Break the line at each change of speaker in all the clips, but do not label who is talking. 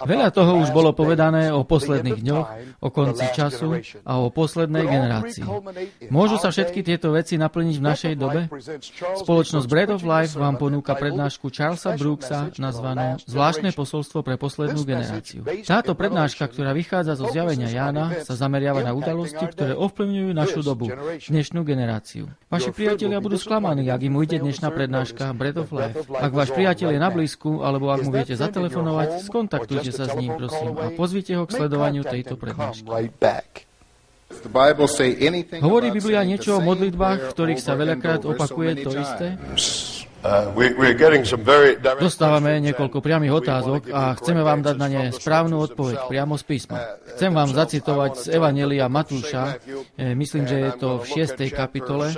Veľa toho už bolo povedané o posledných dňoch, o konci času a o poslednej generácii. Môžu sa všetky tieto veci naplniť v našej dobe? Spoločnosť Bread of Life vám ponúka prednášku Charlesa Brooksa nazvanú Zvláštne posolstvo pre poslednú generáciu. Táto prednáška, ktorá vychádza zo zjavenia Jána, sa zameriava na udalosti, ktoré ovplyvňujú našu dobu, dnešnú generáciu. Vaši priatelia budú sklamaní, ak im ujde dnešná prednáška Bread of Life. Ak váš priateľ je na blízku, alebo ak mu viete zatelefonovať, skontaktujte sa s ním, prosím, a pozvite ho k sledovaniu tejto prednášky. Hovorí Biblia niečo o modlitbách, v ktorých sa veľakrát opakuje to isté? Dostávame niekoľko priamych otázok a chceme vám dať na ne správnu odpoveď priamo z písma. Chcem vám zacitovať z Evanjelia Matúša, myslím, že je to v 6. kapitole.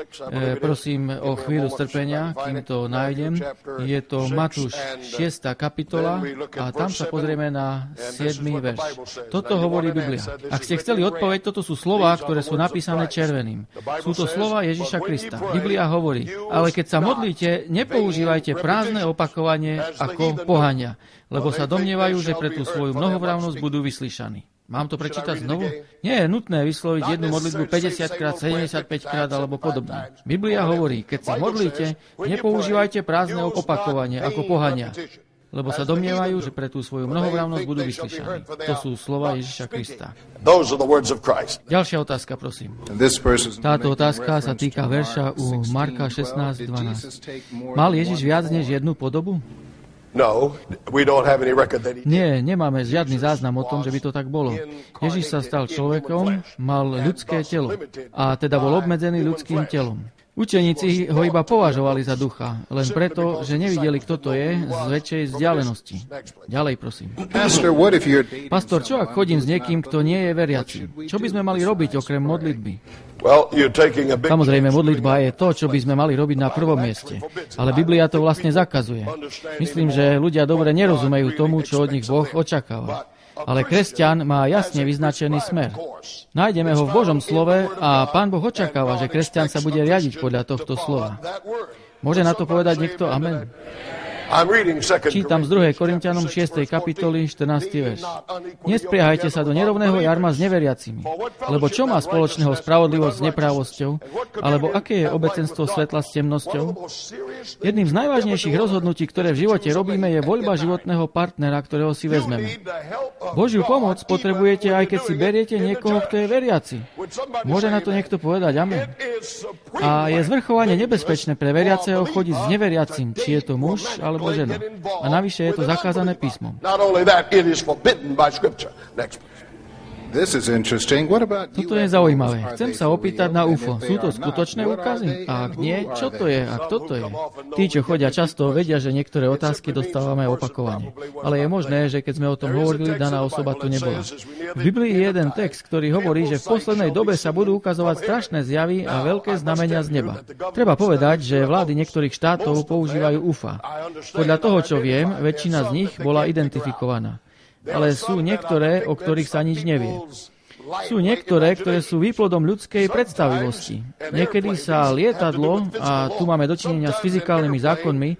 Prosím o chvíľu strpenia, kým to nájdem. Je to Matúš 6. kapitola a tam sa pozrieme na 7. verš. Toto hovorí Biblia. Ak ste chceli odpoveď, toto sú slová, ktoré sú napísané červeným. Sú to slova Ježiša Krista. Biblia hovorí, ale keď sa modlíte, používajte prázdne opakovanie ako pohania, lebo sa domnievajú, že pre tú svoju mnohovravnosť budú vyslyšaní. Mám to prečítať znovu? Nie je nutné vysloviť jednu modlitbu 50-krát, 75-krát alebo podobne. Biblia hovorí, keď sa modlíte, nepoužívajte prázdne opakovanie ako pohania, lebo sa domnievajú, že pre tú svoju mnohovravnosť budú vyslyšaní. To sú slova Ježiša Krista. Ďalšia otázka, prosím. Táto otázka sa týka verša u Marka 16:12. Mal Ježiš viac než jednu podobu? Nie, nemáme žiadny záznam o tom, že by to tak bolo. Ježiš sa stal človekom, mal ľudské telo a teda bol obmedzený ľudským telom. Učeníci ho iba považovali za ducha, len preto, že nevideli, kto to je z väčšej vzdialenosti. Ďalej, prosím. Pastor, čo ak chodím s niekým, kto nie je veriaci? Čo by sme mali robiť okrem modlitby? Samozrejme, modlitba je to, čo by sme mali robiť na prvom mieste. Ale Biblia to vlastne zakazuje. Myslím, že ľudia dobre nerozumejú tomu, čo od nich Boh očakáva. Ale kresťan má jasne vyznačený smer. Nájdeme ho v Božom slove a Pán Boh očakáva, že kresťan sa bude riadiť podľa tohto slova. Môže na to povedať niekto amen? Čítam z 2. Korinťanom 6. kapitoly 14. verš. Nespriehajte sa do nerovného jarma s neveriacimi, lebo čo má spoločného spravodlivosť s neprávosťou, alebo aké je obecenstvo svetla s temnosťou? Jedným z najvážnejších rozhodnutí, ktoré v živote robíme, je voľba životného partnera, ktorého si vezmeme. Božiu pomoc potrebujete, aj keď si beriete niekoho, kto je veriaci. Môže na to niekto povedať amen? A je zvrchovane nebezpečné pre veriaceho chodiť s neveriacim, či je to muž alebo žena. A navyše je to zakázané písmom. Toto je zaujímavé. Chcem sa opýtať na UFO. Sú to skutočné úkazy? A ak nie, čo to je? A kto to je? Tí, čo chodia často, vedia, že niektoré otázky dostávame opakovane. Ale je možné, že keď sme o tom hovorili, daná osoba tu nebola. V Biblii je jeden text, ktorý hovorí, že v poslednej dobe sa budú ukazovať strašné zjavy a veľké znamenia z neba. Treba povedať, že vlády niektorých štátov používajú UFA. Podľa toho, čo viem, väčšina z nich bola identifikovaná. Ale sú niektoré, o ktorých sa nič nevie. Sú niektoré, ktoré sú výplodom ľudskej predstavivosti. Niekedy sa lietadlo, a tu máme dočinenia s fyzikálnymi zákonmi,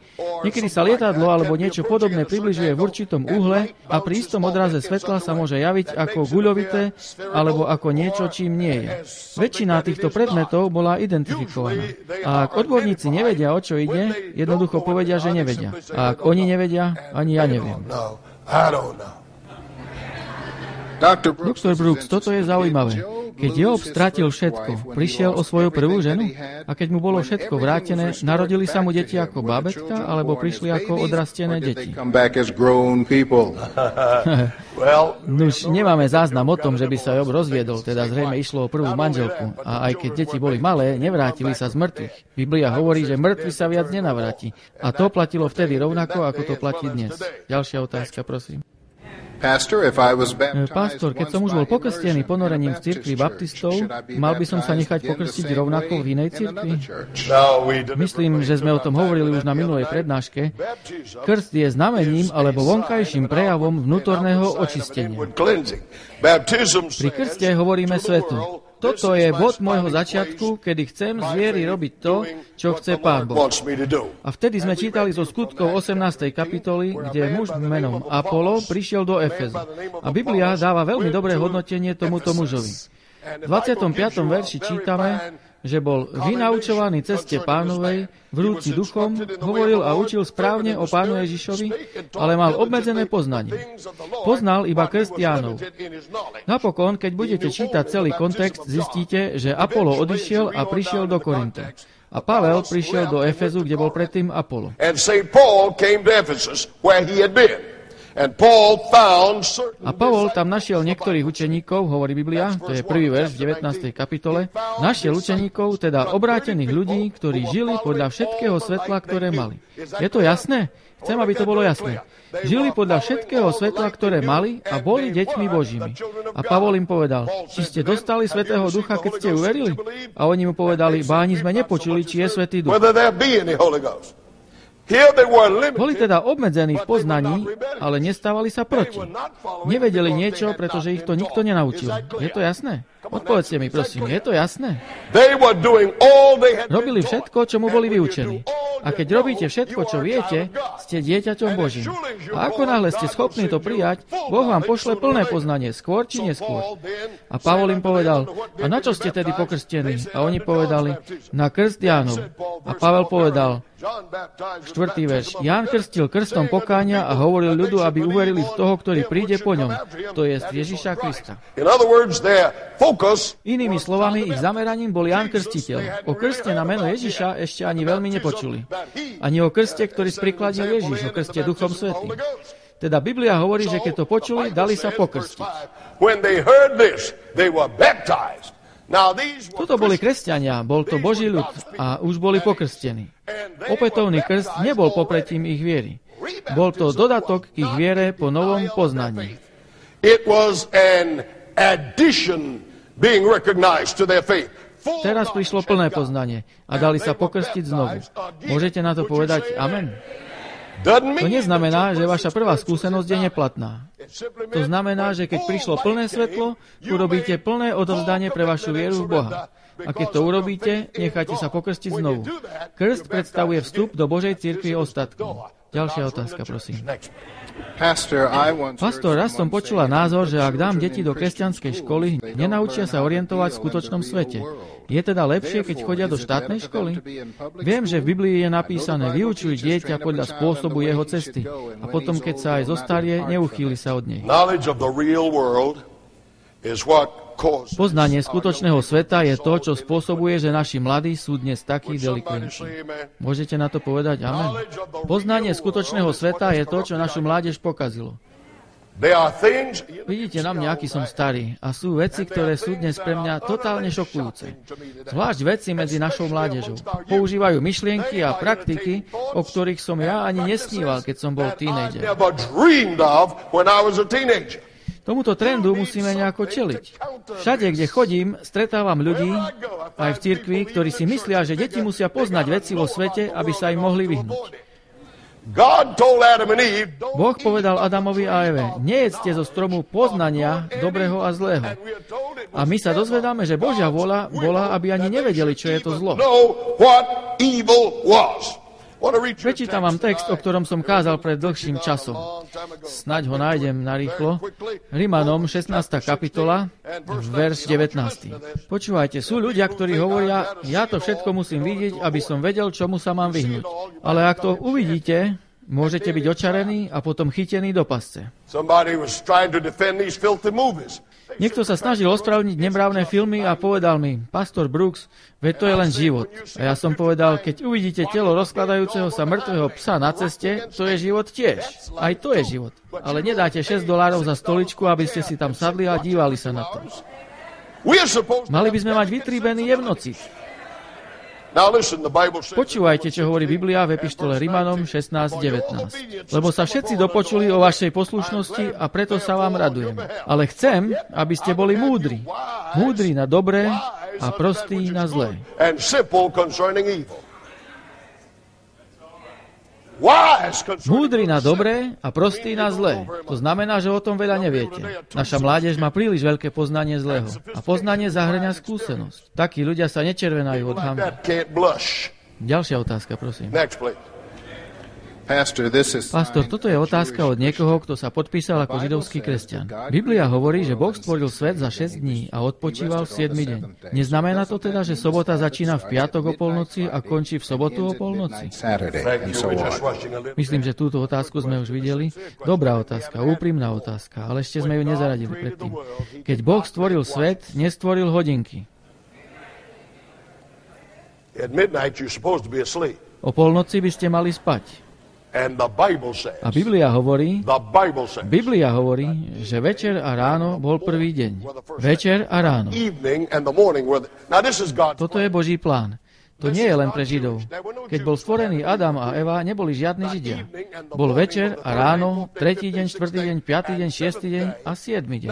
niekedy sa lietadlo alebo niečo podobné približuje v určitom uhle a pri istom odraze svetla sa môže javiť ako guľovité alebo ako niečo, čím nie je. Väčšina týchto predmetov bola identifikovaná. A ak odborníci nevedia, o čo ide, jednoducho povedia, že nevedia. A ak oni nevedia, ani ja neviem. Doktor Brooks, toto je zaujímavé. Keď Job stratil všetko, prišiel o svoju prvú ženu? A keď mu bolo všetko vrátené, narodili sa mu deti ako bábätka, alebo prišli ako odrastené deti? Nuž, nemáme záznam o tom, že by sa Job rozviedol, teda zrejme išlo o prvú manželku. A aj keď deti boli malé, nevrátili sa z mŕtvych. Biblia hovorí, že mŕtvy sa viac nenavráti. A to platilo vtedy rovnako, ako to platí dnes. Ďalšia otázka, prosím. Pastor, keď som už bol pokrstený ponorením v cirkvi baptistov, mal by som sa nechať pokrstiť rovnako v inej cirkvi? Myslím, že sme o tom hovorili už na minulej prednáške. Krst je znamením alebo vonkajším prejavom vnútorného očistenia. Pri krste hovoríme svetu. toto je bod môjho začiatku, kedy chcem z viery robiť to, čo chce Pán Boh. A vtedy sme čítali zo Skutkov 18. kapitoly, kde muž menom Apollo prišiel do Efezu. A Biblia dáva veľmi dobré hodnotenie tomuto mužovi. V 25. verši čítame, že bol vynaučovaný ceste Pánovej, vrúci duchom, hovoril a učil správne o Pánu Ježišovi, ale mal obmedzené poznanie. Poznal iba krst Jánov. Napokon, keď budete čítať celý kontext, zistíte, že Apollo odišiel a prišiel do Korintu. A Pavel prišiel do Efezu, kde bol predtým Apollo. A Pavol tam našiel niektorých učeníkov, hovorí Biblia, to je prvý verš v 19. kapitole, našiel učeníkov, teda obrátených ľudí, ktorí žili podľa všetkého svetla, ktoré mali. Je to jasné? Chcem, aby to bolo jasné. Žili podľa všetkého svetla, ktoré mali a boli deťmi Božími. A Pavol im povedal, či ste dostali Svätého Ducha, keď ste uverili? A oni mu povedali, báni sme nepočuli, či je Svätý Duch. Boli teda obmedzení v poznaní, ale nestávali sa proti. Nevedeli niečo, pretože ich to nikto nenaučil. Je to jasné? Odpovedzte mi, prosím, je to jasné? Robili všetko, čo mu boli vyučení. A keď robíte všetko, čo viete, ste dieťaťom Božím. A ako náhle ste schopní to prijať, Boh vám pošle plné poznanie, skôr či neskôr. A Pavol im povedal, a na čo ste tedy pokrstení? A oni povedali, na krst Jánov. A Pavel povedal, 4. verš, Ján krstil krstom pokánia a hovoril ľudu, aby uverili v toho, ktorý príde po ňom, to je Ježiša Krista. Inými slovami, ich zameraním bol Ján Krstiteľ. O krste na meno Ježiša ešte ani veľmi nepočuli. Ani o krste, ktorý sprikladnil Ježiš, o krste Duchom Svätým. Teda Biblia hovorí, že keď to počuli, dali sa pokrstiť. Toto boli kresťania, bol to Boží ľud a už boli pokrstení. Opätovný krst nebol popretím ich viery. Bol to dodatok k ich viere po novom poznaní. Teraz prišlo plné poznanie a dali sa pokrstiť znovu. Môžete na to povedať amen? To neznamená, že vaša prvá skúsenosť je neplatná. To znamená, že keď prišlo plné svetlo, urobíte plné odovzdanie pre vašu vieru v Boha. A keď to urobíte, nechajte sa pokrstiť znovu. Krst predstavuje vstup do Božej cirkvi ostatkov. Ďalšia otázka, prosím. Pastor, raz som počula názor, že ak dám deti do kresťanskej školy, nenaučia sa orientovať v skutočnom svete. Je teda lepšie, keď chodia do štátnej školy? Viem, že v Biblii je napísané, vyučuj dieťa podľa spôsobu jeho cesty. A potom, keď sa aj zostarie, neuchýli sa od nej. Poznanie skutočného sveta je to, čo spôsobuje, že naši mladí sú dnes takí delikventi. Môžete na to povedať amen? Poznanie skutočného sveta je to, čo našu mládež pokazilo. Vidíte na mňa, aký som starý. A sú veci, ktoré sú dnes pre mňa totálne šokujúce. Zvlášť veci medzi našou mládežou. Používajú myšlienky a praktiky, o ktorých som ja ani nesníval, keď som bol tínedžer. Tomuto trendu musíme nejako čeliť. Všade, kde chodím, stretávam ľudí, aj v cirkvi, ktorí si myslia, že deti musia poznať veci vo svete, aby sa im mohli vyhnúť. Boh povedal Adamovi a Eve, nejedzte zo stromu poznania dobrého a zlého. A my sa dozvedáme, že Božia vôľa bola, aby ani nevedeli, čo je to zlo. Prečítam vám text, o ktorom som kázal pred dlhším časom. Snaď ho nájdem narýchlo. Rimanom 16. kapitola, verš 19. Počúvajte, sú ľudia, ktorí hovoria, ja to všetko musím vidieť, aby som vedel, čomu sa mám vyhnúť. Ale ak to uvidíte, môžete byť očarení a potom chytení do pasce. Niekto sa snažil ospravedlniť nemravné filmy a povedal mi, Pastor Brooks, veď to je len život. A ja som povedal, keď uvidíte telo rozkladajúceho sa mŕtvého psa na ceste, to je život tiež. Aj to je život. Ale nedáte $6 za stoličku, aby ste si tam sadli a dívali sa na to. Mali by sme mať vytríbený jemnocit. Počúvajte, čo hovorí Biblia v epištole Rimanom 16:19. Lebo sa všetci dopočuli o vašej poslušnosti a preto sa vám radujem. Ale chcem, aby ste boli múdri. Múdri na dobré a prostí na zlé. Múdry na dobré a prostý na zlé. To znamená, že o tom veľa neviete. Naša mládež má príliš veľké poznanie zlého. A poznanie zahŕňa skúsenosť. Takí ľudia sa nečervenajú od hanby. Ďalšia otázka, prosím. Pastor, toto je otázka od niekoho, kto sa podpísal ako židovský kresťan. Biblia hovorí, že Boh stvoril svet za 6 dní a odpočíval v 7. deň. Neznamená to teda, že sobota začína v piatok o polnoci a končí v sobotu o polnoci? Myslím, že túto otázku sme už videli. Dobrá otázka, úprimná otázka, ale ešte sme ju nezaradili predtým. Keď Boh stvoril svet, nestvoril hodinky. O polnoci by ste mali spať. A Biblia hovorí, že večer a ráno bol prvý deň. Večer a ráno. Toto je Boží plán. To nie je len pre Židov. Keď bol stvorený Adam a Eva, neboli žiadni Židia. Bol večer a ráno, 3. deň, 4. deň, 5. deň, 6. deň a 7. deň.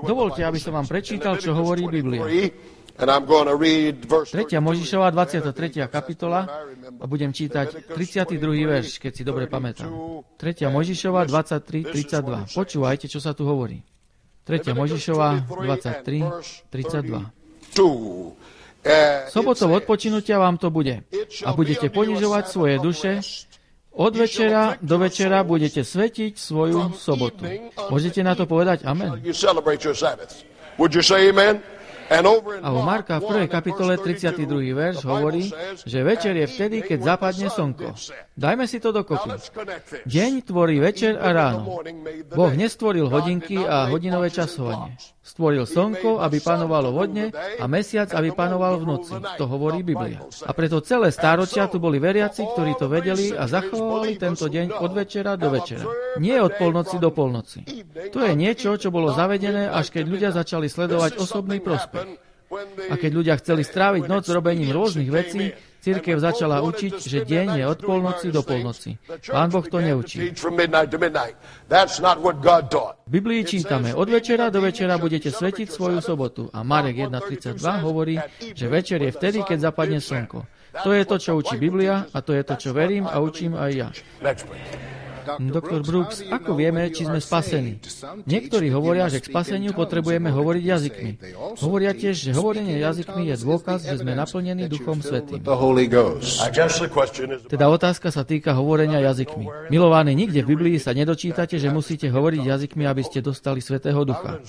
Dovolte, aby som vám prečítal, čo hovorí Biblia. 3. Mojžišova, 23. kapitola a budem čítať 32. verš, keď si dobre pamätám. 3. Mojžišova, 23.32. Počúvajte, čo sa tu hovorí. 3. Mojžišova, 23.32. Sobotou odpočinutia vám to bude a budete ponižovať svoje duše. Od večera do večera budete svetiť svoju sobotu. Môžete na to povedať amen? A u Marka v 1. kapitole 32. verš hovorí, že večer je vtedy, keď zapadne slnko. Dajme si to dokopy. Deň tvorí večer a ráno. Boh nestvoril hodinky a hodinové časovanie. Stvoril slnko, aby panovalo vo dne a mesiac, aby panoval v noci. To hovorí Biblia. A preto celé stáročia tu boli veriaci, ktorí to vedeli a zachovali tento deň od večera do večera. Nie od polnoci do polnoci. To je niečo, čo bolo zavedené, až keď ľudia začali sledovať osobný prospech. A keď ľudia chceli stráviť noc robením rôznych vecí, cirkev začala učiť, že deň je od polnoci do polnoci. Pán Boh to neučí. V Biblii čítame, od večera do večera budete svetiť svoju sobotu. A Marek 1.32 hovorí, že večer je vtedy, keď zapadne slnko. To je to, čo učí Biblia a to je to, čo verím a učím aj ja. Doktor Brooks, ako vieme, či sme spasení? Niektorí hovoria, že k spaseniu potrebujeme hovoriť jazykmi. Hovoria tiež, že hovorenie jazykmi je dôkaz, že sme naplnení Duchom Svätým. Teda otázka sa týka hovorenia jazykmi. Milovaní, nikde v Biblii sa nedočítate, že musíte hovoriť jazykmi, aby ste dostali Svätého Ducha.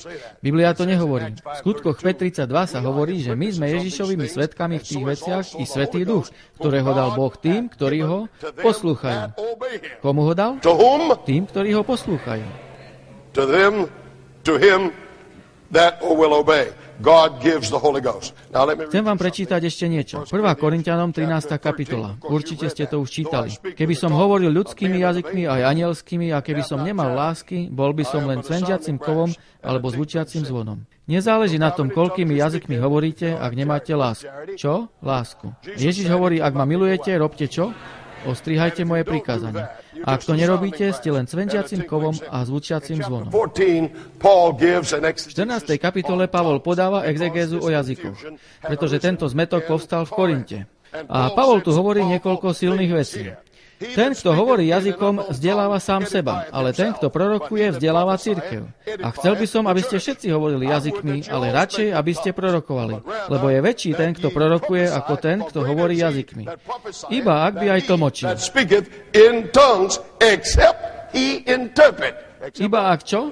Biblia to nehovorí. V skutkoch 5.32 sa hovorí, že my sme Ježišovými svedkami v tých veciach i Svätý Duch, ktorého dal Boh tým, ktorí ho poslúchajú. Komu ho dal? Tým, ktorí ho poslúchajú. Chcem vám prečítať ešte niečo. 1. Korinťanom 13. kapitola. Určite ste to už čítali. Keby som hovoril ľudskými jazykmi aj anielskými a keby som nemal lásky, bol by som len cvenžiacim kovom alebo zvučiacim zvonom. Nezáleží na tom, koľkými jazykmi hovoríte, ak nemáte lásku. Čo? Lásku. Ježiš hovorí, ak ma milujete, robte čo? Ostrihajte moje prikázania. A ak to nerobíte, ste len cvenčiacim kovom a zvučiacim zvonom. V 14. kapitole Pavol podáva exegézu o jazykoch, pretože tento zmätok povstal v Korinte. A Pavol tu hovorí niekoľko silných vecí. Ten, kto hovorí jazykom, vzdeláva sám seba, ale ten, kto prorokuje, vzdeláva cirkev. A chcel by som, aby ste všetci hovorili jazykmi, ale radšej, aby ste prorokovali. Lebo je väčší ten, kto prorokuje, ako ten, kto hovorí jazykmi. Iba ak by aj tlmočil. Iba ak čo?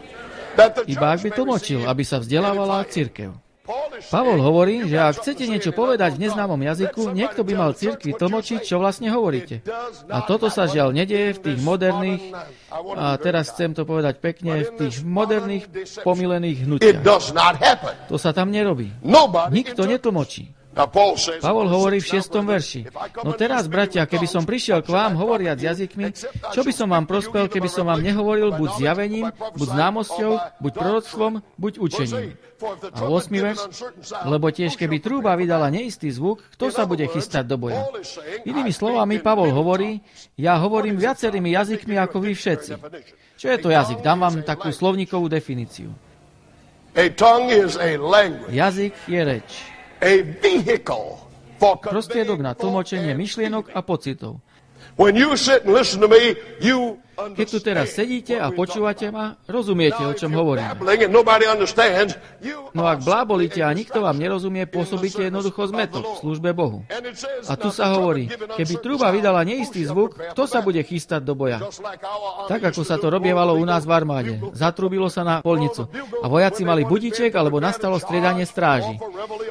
Iba ak by tlmočil, aby sa vzdelávala cirkev. Pavol hovorí, že ak chcete niečo povedať v neznámom jazyku, niekto by mal cirkvi tlmočiť, čo vlastne hovoríte. A toto sa žiaľ nedieje v tých moderných, a teraz chcem to povedať pekne, v tých moderných pomilených hnutiach. To sa tam nerobí. Nikto netlmočí. Pavol hovorí v 6. verši. No teraz, bratia, keby som prišiel k vám hovoriac jazykmi, čo by som vám prospel, keby som vám nehovoril buď zjavením, buď známosťou, buď proroctvom, buď učením. A 8. verš. Lebo tiež keby trúba vydala neistý zvuk, kto sa bude chystať do boja? Inými slovami, Pavol hovorí, ja hovorím viacerými jazykmi ako vy všetci. Čo je to jazyk? Dám vám takú slovníkovú definíciu. Jazyk je reč. Prostriedok na tlmočenie myšlienok a pocitov. Keď tu teraz sedíte a počúvate ma, rozumiete, o čom hovorím. No ak blábolíte a nikto vám nerozumie, pôsobíte jednoducho zmätok v službe Bohu. A tu sa hovorí, keby truba vydala neistý zvuk, kto sa bude chystať do boja? Tak, ako sa to robievalo u nás v armáde. Zatrubilo sa na polnicu a vojaci mali budíček alebo nastalo striedanie stráži.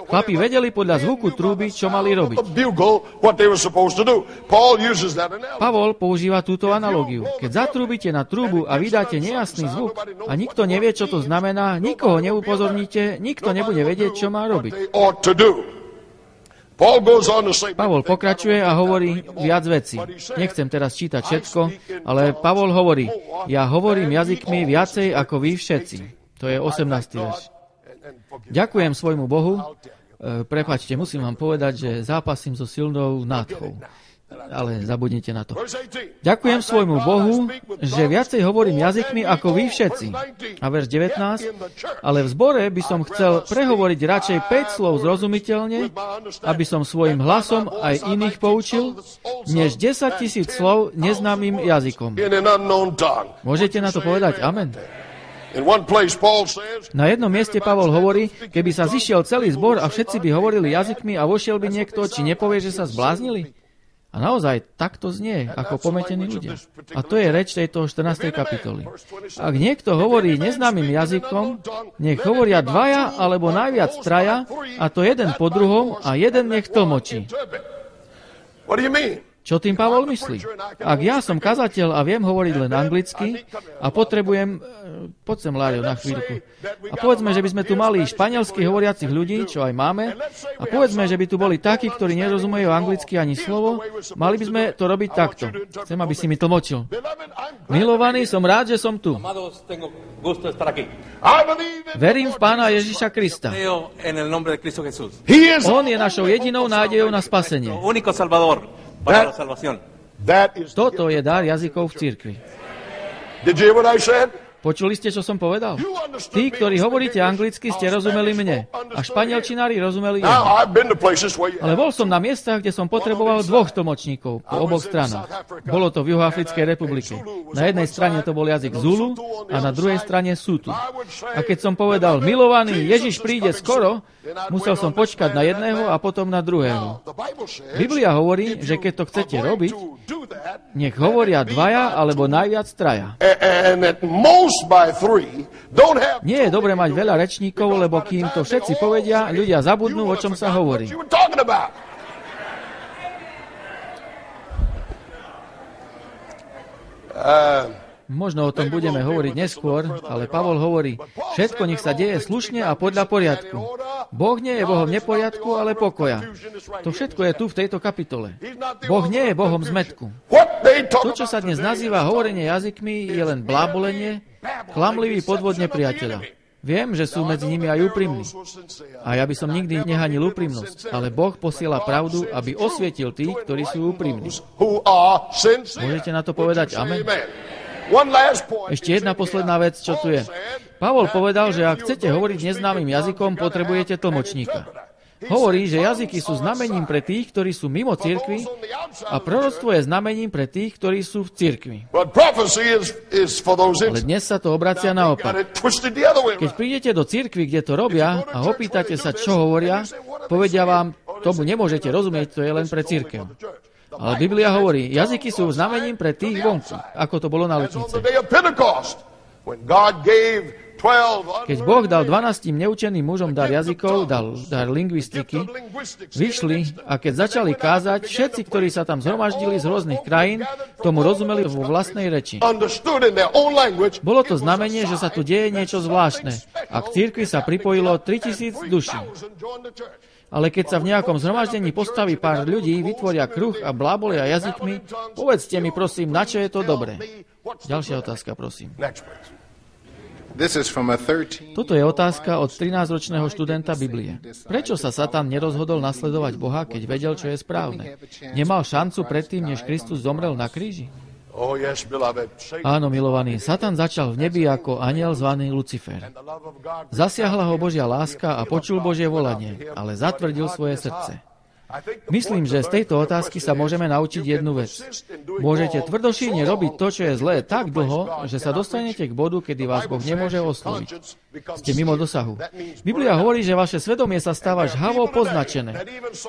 Chlapi vedeli podľa zvuku trúby, čo mali robiť. Pavol používa túto analogiu. Keď zatrúbite na trúbu a vydáte nejasný zvuk a nikto nevie, čo to znamená, nikoho neupozorníte, nikto nebude vedieť, čo má robiť. Pavol pokračuje a hovorí viac vecí. Nechcem teraz čítať všetko, ale Pavol hovorí, ja hovorím jazykmi viacej ako vy všetci. To je 18. verš. Ďakujem svojmu Bohu. Prepáčte, musím vám povedať, že zápasím so silnou nádchou. Ale zabudnite na to. Ďakujem svojmu Bohu, že viacej hovorím jazykmi ako vy všetci. A verš 19. Ale v zbore by som chcel prehovoriť radšej 5 slov zrozumiteľne, aby som svojim hlasom aj iných poučil, než 10 000 slov neznámym jazykom. Môžete na to povedať amen? Na jednom mieste Pavol hovorí, keby sa zišiel celý zbor a všetci by hovorili jazykmi a vošiel by niekto, či nepovie, že sa zbláznili? A naozaj takto znie, ako pometení ľudia. A to je reč tejto 14. kapitoly. Ak niekto hovorí neznámym jazykom, nech hovoria dvaja alebo najviac traja, a to jeden po druhom, a jeden nech tlmočí. Čo tým Pavol myslí? Ak ja som kazateľ a viem hovoriť len anglicky a potrebujem... Poď sem, Lário, na chvíľku. A povedzme, že by sme tu mali španielsky hovoriacich ľudí, čo aj máme, a povedzme, že by tu boli takí, ktorí nerozumejú anglicky ani slovo, mali by sme to robiť takto. Chcem, aby si mi tlmočil. Milovaný, som rád, že som tu. Verím v Pána Ježiša Krista. On je našou jedinou nádejou na spasenie. Toto je dar jazykov v cirkvi. Počuli ste, čo som povedal? Tí, ktorí hovoríte anglicky, ste rozumeli mne. A španielčinári rozumeli jemu. Ale bol som na miestach, kde som potreboval 2 tlmočníkov po oboch stranách. Bolo to v Juhoafrickej republike. Na jednej strane to bol jazyk Zulu a na druhej strane Sutu. A keď som povedal, milovaný, Ježiš príde skoro, musel som počkať na jedného a potom na druhého. Biblia hovorí, že keď to chcete robiť, nech hovoria dvaja alebo najviac traja. Nie je dobre mať veľa rečníkov, lebo kým to všetci povedia, ľudia zabudnú, o čom sa hovorí. Možno o tom budeme hovoriť neskôr, ale Pavol hovorí, všetko nech sa deje slušne a podľa poriadku. Boh nie je Bohom neporiadku, ale pokoja. To všetko je tu v tejto kapitole. Boh nie je Bohom zmätku. To, čo sa dnes nazýva hovorenie jazykmi, je len blábolenie, klamlivý podvod nepriateľa. Viem, že sú medzi nimi aj úprimní. A ja by som nikdy nehanil úprimnosť, ale Boh posiela pravdu, aby osvietil tých, ktorí sú úprimní. Môžete na to povedať amen? Ešte jedna posledná vec, čo tu je. Pavol povedal, že ak chcete hovoriť neznámym jazykom, potrebujete tlmočníka. Hovorí, že jazyky sú znamením pre tých, ktorí sú mimo cirkvi a proroctvo je znamením pre tých, ktorí sú v cirkvi. Ale dnes sa to obracia naopak. Keď prídete do cirkvi, kde to robia a opýtate sa, čo hovoria, povedia vám, tomu nemôžete rozumieť, to je len pre cirkev. Ale Biblia hovorí, jazyky sú znamením pre tých vonku, ako to bolo na letnice. Keď Boh dal 12 neučeným mužom dar jazykov, dal dar lingvistiky, vyšli a keď začali kázať, všetci, ktorí sa tam zhromaždili z rôznych krajín, tomu rozumeli vo vlastnej reči. Bolo to znamenie, že sa tu deje niečo zvláštne a k cirkvi sa pripojilo 3000 duší. Ale keď sa v nejakom zhromaždení postaví pár ľudí, vytvoria kruh a blábolia jazykmi, povedzte mi prosím, na čo je to dobré? Ďalšia otázka, prosím. Toto je otázka od 13-ročného študenta Biblie. Prečo sa Satan nerozhodol nasledovať Boha, keď vedel, čo je správne? Nemal šancu predtým, než Kristus zomrel na kríži? Áno, milovaný, Satan začal v nebi ako anjel zvaný Lucifer. Zasiahla ho Božia láska a počul Božie volanie, ale zatvrdil svoje srdce. Myslím, že z tejto otázky sa môžeme naučiť jednu vec. Môžete tvrdošíne robiť to, čo je zlé, tak dlho, že sa dostanete k bodu, kedy vás Boh nemôže osloviť. Ste mimo dosahu. Biblia hovorí, že vaše svedomie sa stáva žhavo poznačené.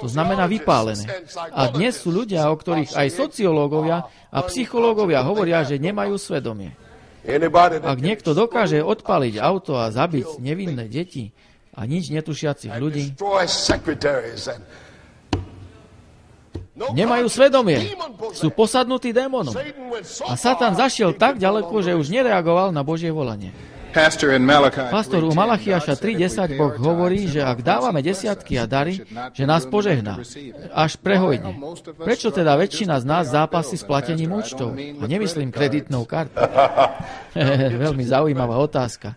To znamená vypálené. A dnes sú ľudia, o ktorých aj sociológovia a psychológovia hovoria, že nemajú svedomie. Ak niekto dokáže odpaliť auto a zabiť nevinné deti a nič netušiacich ľudí, nemajú svedomie. Sú posadnutí démonom. A Satan zašiel tak ďaleko, že už nereagoval na Božie volanie. Pastor, u Malachiaša 3.10 Boh hovorí, že ak dávame desiatky a dary, že nás požehná. Až prehojne. Prečo teda väčšina z nás zápasí s platením účtov? A nemyslím kreditnou kartou. Veľmi zaujímavá otázka.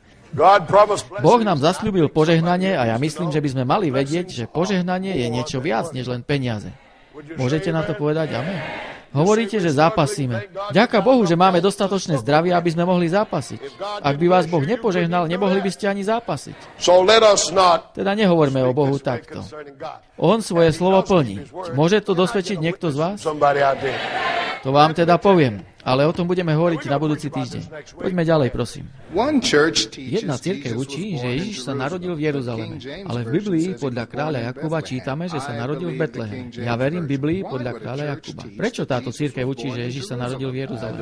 Boh nám zasľúbil požehnanie a ja myslím, že by sme mali vedieť, že požehnanie je niečo viac, než len peniaze. Môžete na to povedať amen? Hovoríte, že zápasíme. Ďaká Bohu, že máme dostatočné zdravie, aby sme mohli zápasiť. Ak by vás Boh nepožehnal, nemohli by ste ani zápasiť. Teda nehovorme o Bohu takto. On svoje slovo plní. Môže to dosvedčiť niekto z vás? To vám teda poviem. Ale o tom budeme hovoriť na budúci týždeň. Poďme ďalej, prosím. Jedna cirkev učí, že Ježiš sa narodil v Jeruzaleme. Ale v Biblii podľa kráľa Jakuba čítame, že sa narodil v Betleheme. Ja verím Biblii podľa kráľa Jakuba. Prečo táto cirkev učí, že Ježiš sa narodil v Jeruzaleme?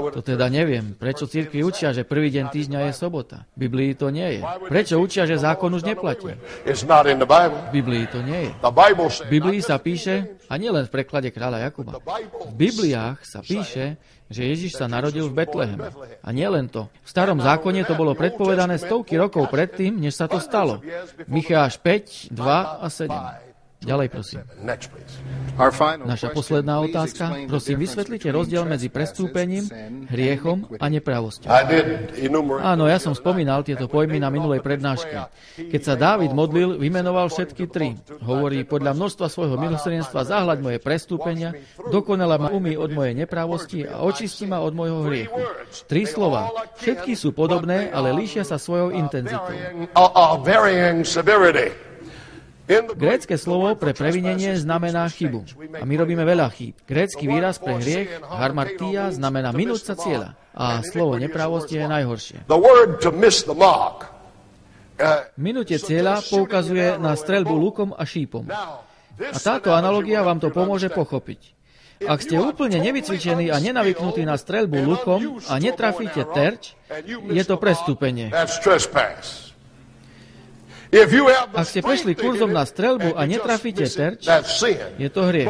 To teda neviem. Prečo cirkvi učia, že prvý deň týždňa je sobota? V Biblii to nie je. Prečo učia, že zákon už neplatí? V Biblii to nie je. V Biblii sa píše, a nielen v preklade kráľa Jakuba. V Bibliách sa píše, že Ježiš sa narodil v Betleheme. A nie len to. V starom zákone to bolo predpovedané stovky rokov predtým, než sa to stalo. Micháš 5, 2 a 7. Ďalej, prosím. Naša posledná otázka. Prosím, vysvetlite rozdiel medzi prestúpením, hriechom a nepravosťou. Áno, ja som spomínal tieto pojmy na minulej prednáške. Keď sa Dávid modlil, vymenoval všetky tri. Hovorí, podľa množstva svojho milosrdenstva zahľaď moje prestúpenia, dokonala ma umyj od mojej nepravosti a očisti ma od môjho hriechu. Tri slova. Všetky sú podobné, ale líšia sa svojou intenzitou. Grécke slovo pre previnenie znamená chybu. A my robíme veľa chýb. Grécky výraz pre hriech, harmartia, znamená minúť sa cieľa. A slovo nepravosť je najhoršie. Minutie cieľa poukazuje na streľbu lukom a šípom. A táto analogia vám to pomôže pochopiť. Ak ste úplne nevycvičení a nenavyknutí na streľbu lukom a netrafíte terč, je to prestúpenie. Ak ste prešli kurzom na streľbu a netrafíte terč, je to hriech.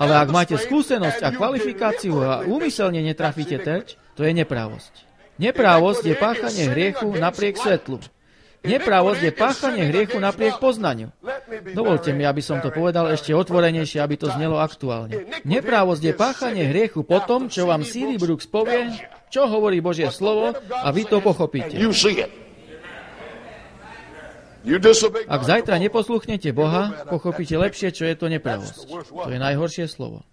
Ale ak máte skúsenosť a kvalifikáciu a úmyselne netrafíte terč, to je neprávosť. Neprávosť je páchanie hriechu napriek svetlu. Neprávosť je páchanie hriechu napriek poznaniu. Dovolte mi, aby som to povedal ešte otvorenejšie, aby to znelo aktuálne. Neprávosť je páchanie hriechu po tom, čo vám C.D. Brooks povie, čo hovorí Božie slovo a vy to pochopíte. Ak zajtra neposluchnete Boha, pochopíte lepšie, čo je to nepravosť. To je najhoršie slovo.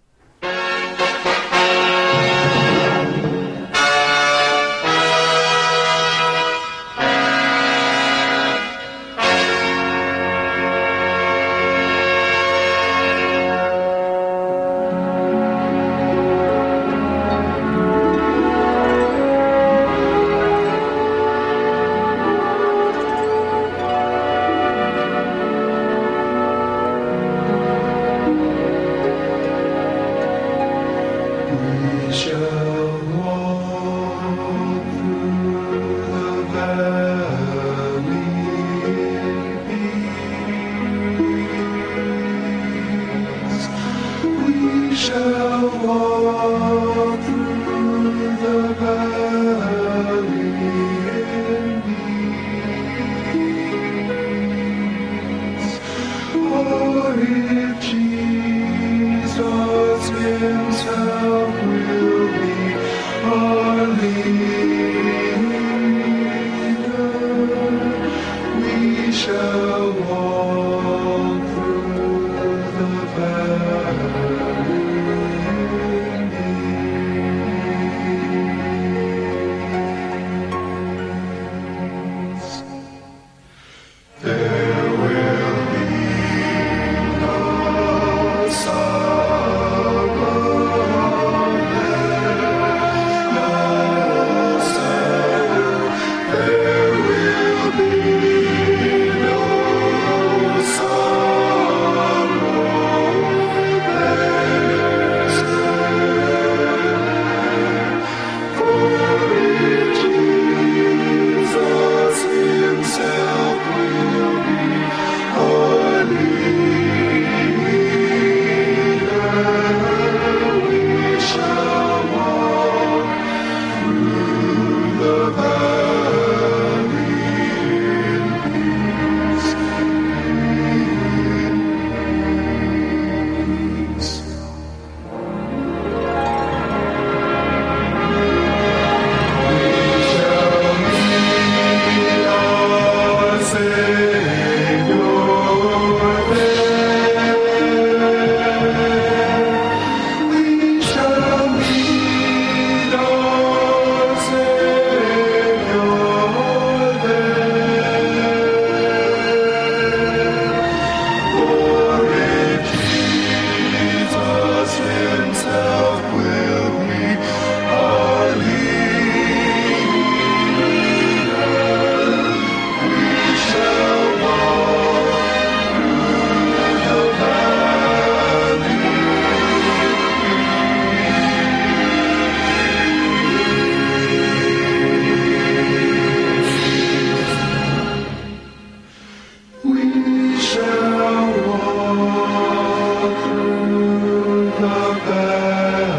shall walk through the valley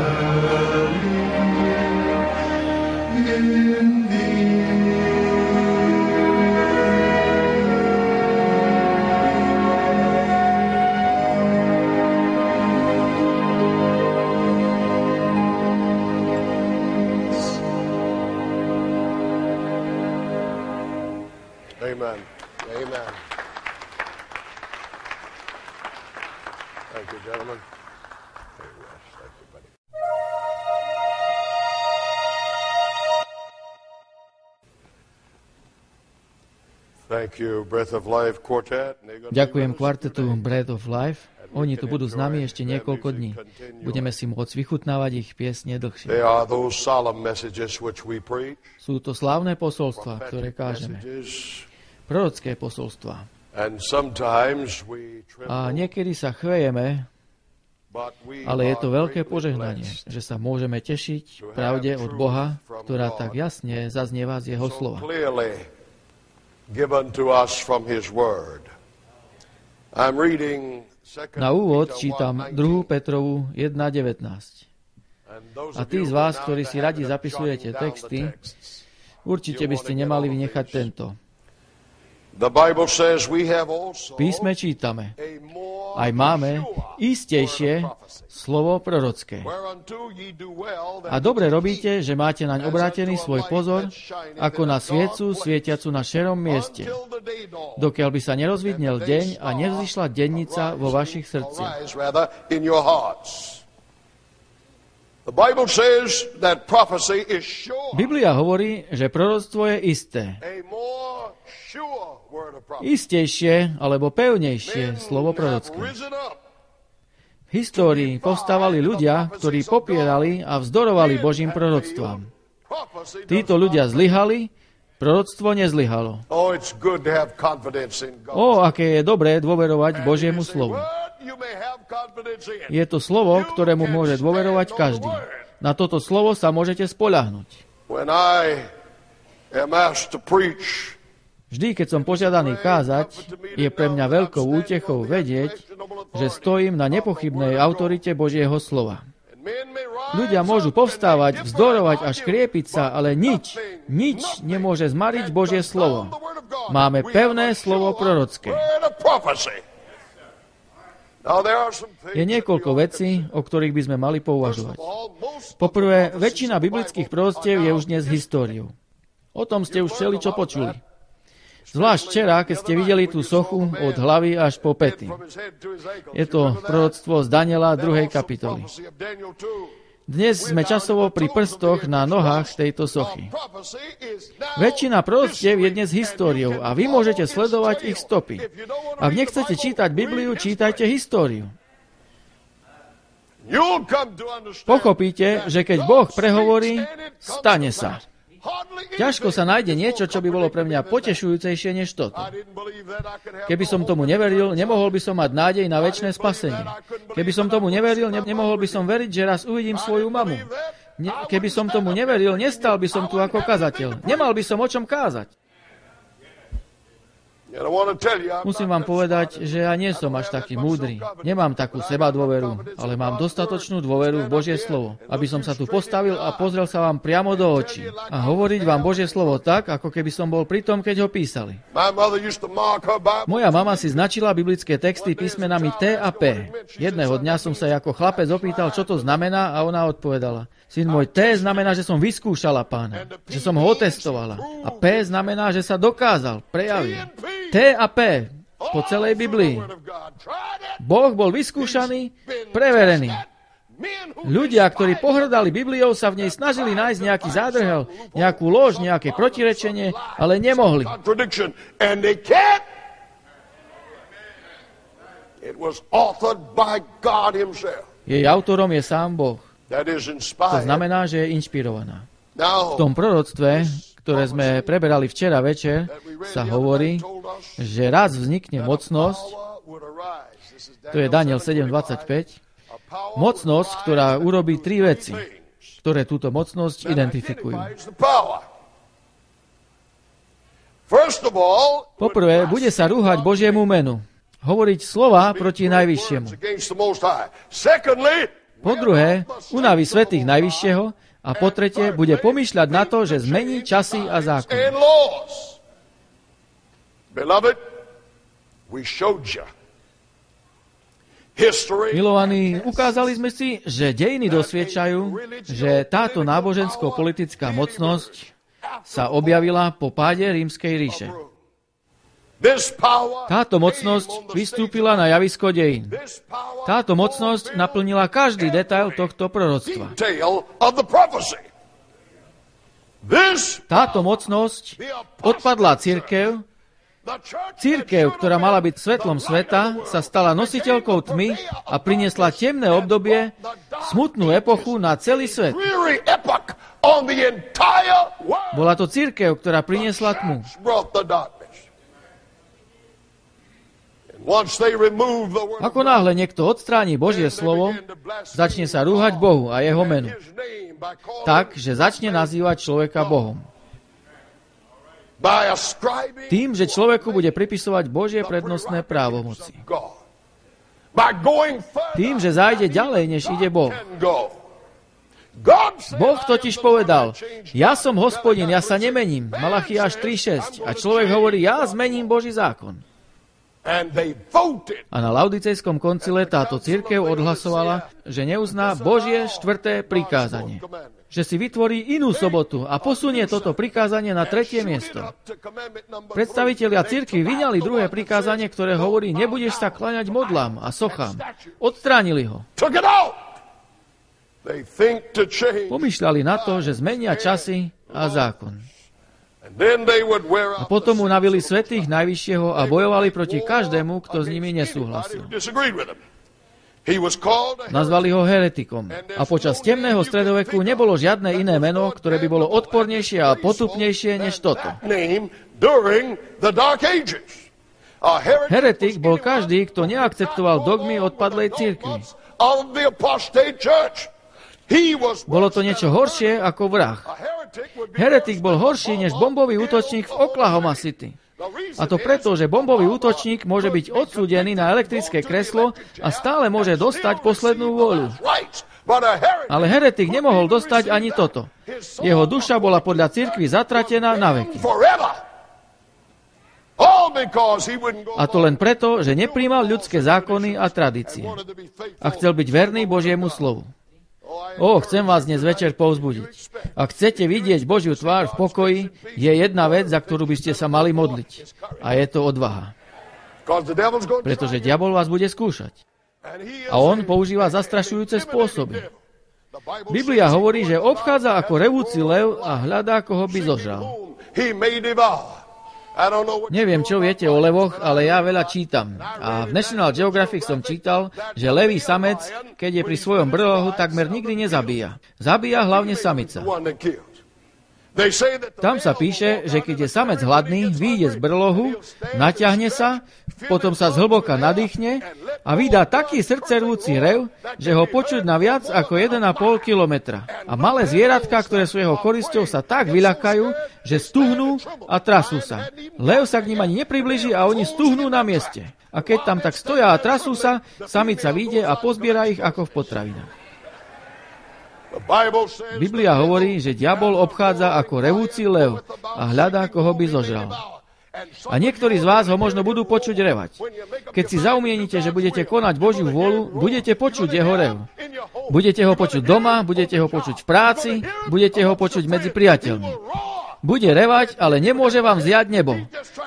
in
Amen. Amen. Thank you, gentlemen. Hey, Wes, thank you, buddy. Thank you, Breath of Life Quartet.
Ďakujem kvartetu Breath of Life. Oni tu budú s nami ešte niekoľko dní. Budeme si môcť vychutnávať ich piesne dlhšie.
They are those solemn messages which we preach.
Sú to slávne posolstvá, ktoré kážeme. Prorocké posolstvá.
And sometimes we
A
tremble,
niekedy sa chvejeme,
but we
ale je to
are
veľké
greatly
požehnanie,
blessed
že sa môžeme tešiť pravde od Boha, ktorá tak jasne zaznieva z Jeho
so
slova.
clearly given to us from His Word. I'm reading 2
Na úvod
Peter
čítam
1:19.
2. Petrovu 1.19. A tí z vás, ktorí si radi zapisujete texty, určite by ste nemali vynechať tento.
The Bible says we have also
V písme čítame,
a more
aj máme
sure
istejšie
word of prophecy,
slovo prorocké.
whereunto ye do well that
A dobre robíte, že máte naň obrátený svoj pozor, ako na sviecu svietiacu na šerom mieste,
until the day dawn,
dokiaľ by sa nerozvidnel deň a nevzýšla dennica vo vašich srdciach.
arise, rather, in your hearts. The Bible says that prophecy is sure,
Biblia hovorí, že proroctvo je isté.
a more sure word of prophecy.
Istejšie alebo pevnejšie slovo
have
prorocké.
risen up
V histórii povstávali ľudia, ktorí popierali a vzdorovali Božím proroctvám.
prophecy.
Títo ľudia zlyhali, proroctvo nezlyhalo.
Oh, it's good to have confidence in God.
Aké je dobré dôverovať Božiemu slovu.
You may have confidence in.
Je to slovo, ktorému môže dôverovať každý. Na toto slovo sa môžete spoľahnúť.
When I am asked to preach,
Vždy, keď som požiadaný kázať, je pre mňa veľkou útechou vedieť, že stojím na nepochybnej autorite Božieho slova. Ľudia môžu povstávať, vzdorovať a škriepiť sa, ale nič nemôže zmariť Božie slovo. Máme pevné slovo prorocké. Je niekoľko vecí, o ktorých by sme mali pouvažovať. Poprvé, väčšina biblických proroctiev je už dnes históriou. O tom ste už všeličo počuli. Zvlášť včera, keď ste videli tú sochu od hlavy až po pety. Je to proroctvo z Daniela 2. kapitoly. Dnes sme časovo pri prstoch na nohách tejto sochy. Väčšina proroctiev je dnes históriou a vy môžete sledovať ich stopy. Ak nechcete čítať Bibliu, čítajte históriu. Pochopíte, že keď Boh prehovorí, stane sa. Ťažko sa nájde niečo, čo by bolo pre mňa potešujúcejšie než toto. Keby som tomu neveril, nemohol by som mať nádej na večné spasenie. Keby som tomu neveril, nemohol by som veriť, že raz uvidím svoju mamu. Keby som tomu neveril, nestal by som tu ako kazateľ. Nemal by som o čom kázať. Musím vám povedať, že ja nie som až taký múdry. Nemám takú sebadôveru, ale mám dostatočnú dôveru v Božie slovo, aby som sa tu postavil a pozrel sa vám priamo do očí a hovoriť vám Božie slovo tak, ako keby som bol pri tom, keď ho písali. Moja mama si značila biblické texty písmenami T a P. Jedného dňa som sa ako chlapec opýtal, čo to znamená, a ona odpovedala: Syn môj, T znamená, že som vyskúšala Pána, že som ho otestovala. A P znamená, že sa dokázal, prejavil. T a P po celej Biblii. Boh bol vyskúšaný, preverený. Ľudia, ktorí pohrdali Bibliou, sa v nej snažili nájsť nejaký zádrhel, nejakú lož, nejaké protirečenie, ale nemohli. Jej autorom je sám Boh. To znamená, že je inšpirovaná. V tom proroctve, ktoré sme preberali včera večer, sa hovorí, že raz vznikne mocnosť, to je Daniel 7.25, mocnosť, ktorá urobí tri veci, ktoré túto mocnosť identifikujú. Poprvé, bude sa rúhať Božiemu menu. hovoriť slova proti Najvyššiemu. Po druhé, unaví svätých Najvyššieho a po tretie, bude pomýšľať na to, že zmení časy a zákon. Milovaní, ukázali sme si, že dejiny dosviedčajú, že táto nábožensko-politická mocnosť sa objavila po páde Rímskej ríše. Táto mocnosť vystúpila na javisko dejín. Táto mocnosť naplnila každý detail tohto proroctva. Táto mocnosť odpadla cirkev. Cirkev, ktorá mala byť svetlom sveta, sa stala nositeľkou tmy a priniesla temné obdobie, smutnú epochu na celý svet. Bola to cirkev, ktorá priniesla tmu. Ako náhle niekto odstráni Božie slovo, začne sa rúhať Bohu a jeho menu. Tak, že začne nazývať človeka Bohom. Tým, že človeku bude pripisovať Božie prednostné právomoci. Tým, že zájde ďalej, než ide Boh. Boh totiž povedal, ja som Hospodin, ja sa nemením. Malachiáš 3.6. A človek hovorí, ja zmením Boží zákon. A na Laodicejskom koncile táto cirkev odhlasovala, že neuzná Božie 4. prikázanie. Že si vytvorí inú sobotu a posunie toto prikázanie na 3. miesto. Predstavitelia cirkvi vyňali 2. prikázanie, ktoré hovorí, nebudeš sa kláňať modlám a sochám. Odstránili ho. Pomýšľali na to, že zmenia časy a zákon. A potom unavili svätých Najvyššieho a bojovali proti každému, kto s nimi nesúhlasil. Nazvali ho heretikom. A počas temného stredoveku nebolo žiadne iné meno, ktoré by bolo odpornejšie a potupnejšie než toto. Heretik bol každý, kto neakceptoval dogmy odpadlej cirkvi. Bolo to niečo horšie ako vrah. Heretik bol horší než bombový útočník v Oklahoma City. A to preto, že bombový útočník môže byť odsúdený na elektrické kreslo a stále môže dostať poslednú vôľu. Ale heretik nemohol dostať ani toto. Jeho duša bola podľa cirkvi zatratená na veky. A to len preto, že nepríjmal ľudské zákony a tradície. A chcel byť verný Božiemu slovu. Chcem vás dnes večer povzbudiť. Ak chcete vidieť Božiu tvár v pokoji, je jedna vec, za ktorú by ste sa mali modliť. A je to odvaha. Pretože diabol vás bude skúšať. A on používa zastrašujúce spôsoby. Biblia hovorí, že obchádza ako revúci lev a hľadá, koho by zožral. Neviem, čo viete o levoch, ale ja veľa čítam. A v National Geographic som čítal, že levý samec, keď je pri svojom brlohu, takmer nikdy nezabíja. Zabíja hlavne samica. Tam sa píše, že keď je samec hladný, vyjde z brlohu, naťahne sa, potom sa zhlboka nadýchne a vydá taký srdcervúci rev, že ho počuť na viac ako 1,5 kilometra. A malé zvieratka, ktoré sú jeho korisťou, sa tak vyľakajú, že stuhnú a trasú sa. Lev sa k nim ani nepriblíži a oni stuhnú na mieste. A keď tam tak stoja a trasú sa, samica vyjde a pozbiera ich ako v potravinách. Biblia hovorí, že diabol obchádza ako revúci lev a hľadá, koho by zožral. A niektorí z vás ho možno budú počuť revať. Keď si zaumienite, že budete konať Božiu vôľu, budete počuť jeho rev. Budete ho počuť doma, budete ho počuť v práci, budete ho počuť medzi priateľmi. Bude revať, ale nemôže vám vziať nebo.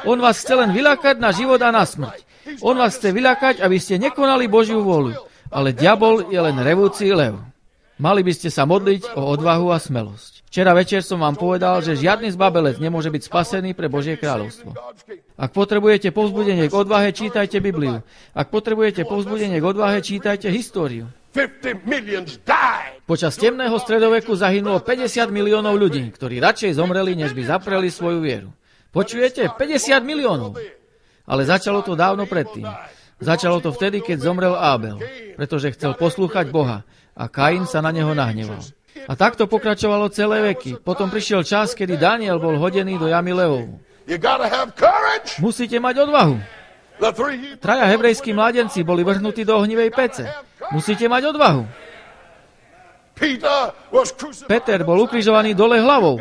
On vás chce len vyľakať na život a na smrť. On vás chce vyľakať, aby ste nekonali Božiu vôľu. Ale diabol je len revúci lev. Mali by ste sa modliť o odvahu a smelosť. Včera večer som vám povedal, že žiadny zbabelec nemôže byť spasený pre Božie kráľovstvo. Ak potrebujete povzbudenie k odvahe, čítajte Bibliu. Ak potrebujete povzbudenie k odvahe, čítajte históriu. Počas temného stredoveku zahynulo 50 miliónov ľudí, ktorí radšej zomreli, než by zapreli svoju vieru. Počujete? 50 miliónov. Ale začalo to dávno predtým. Začalo to vtedy, keď zomrel Ábel, pretože chcel poslúchať Boha. A Kain sa na neho nahneval. A takto pokračovalo celé veky. Potom prišiel čas, kedy Daniel bol hodený do jamy levov. Musíte mať odvahu. Traja hebrejskí mládenci boli vrhnutí do ohnivej pece. Musíte mať odvahu. Peter bol ukrižovaný dole hlavou.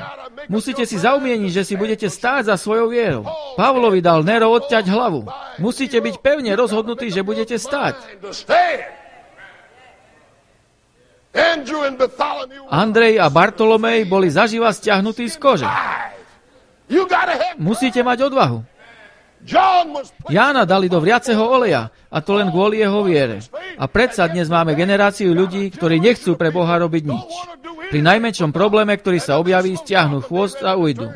Musíte si zaumieniť, že si budete stáť za svojou vierou. Pavlovi dal Nero odťať hlavu. Musíte byť pevne rozhodnutí, že budete stáť. Andrej a Bartolomej boli zaživa stiahnutí z kože. Musíte mať odvahu. Jána dali do vriaceho oleja, a to len kvôli jeho viere. A predsa dnes máme generáciu ľudí, ktorí nechcú pre Boha robiť nič. Pri najmenšom probléme, ktorý sa objaví, stiahnu chvost a ujdu.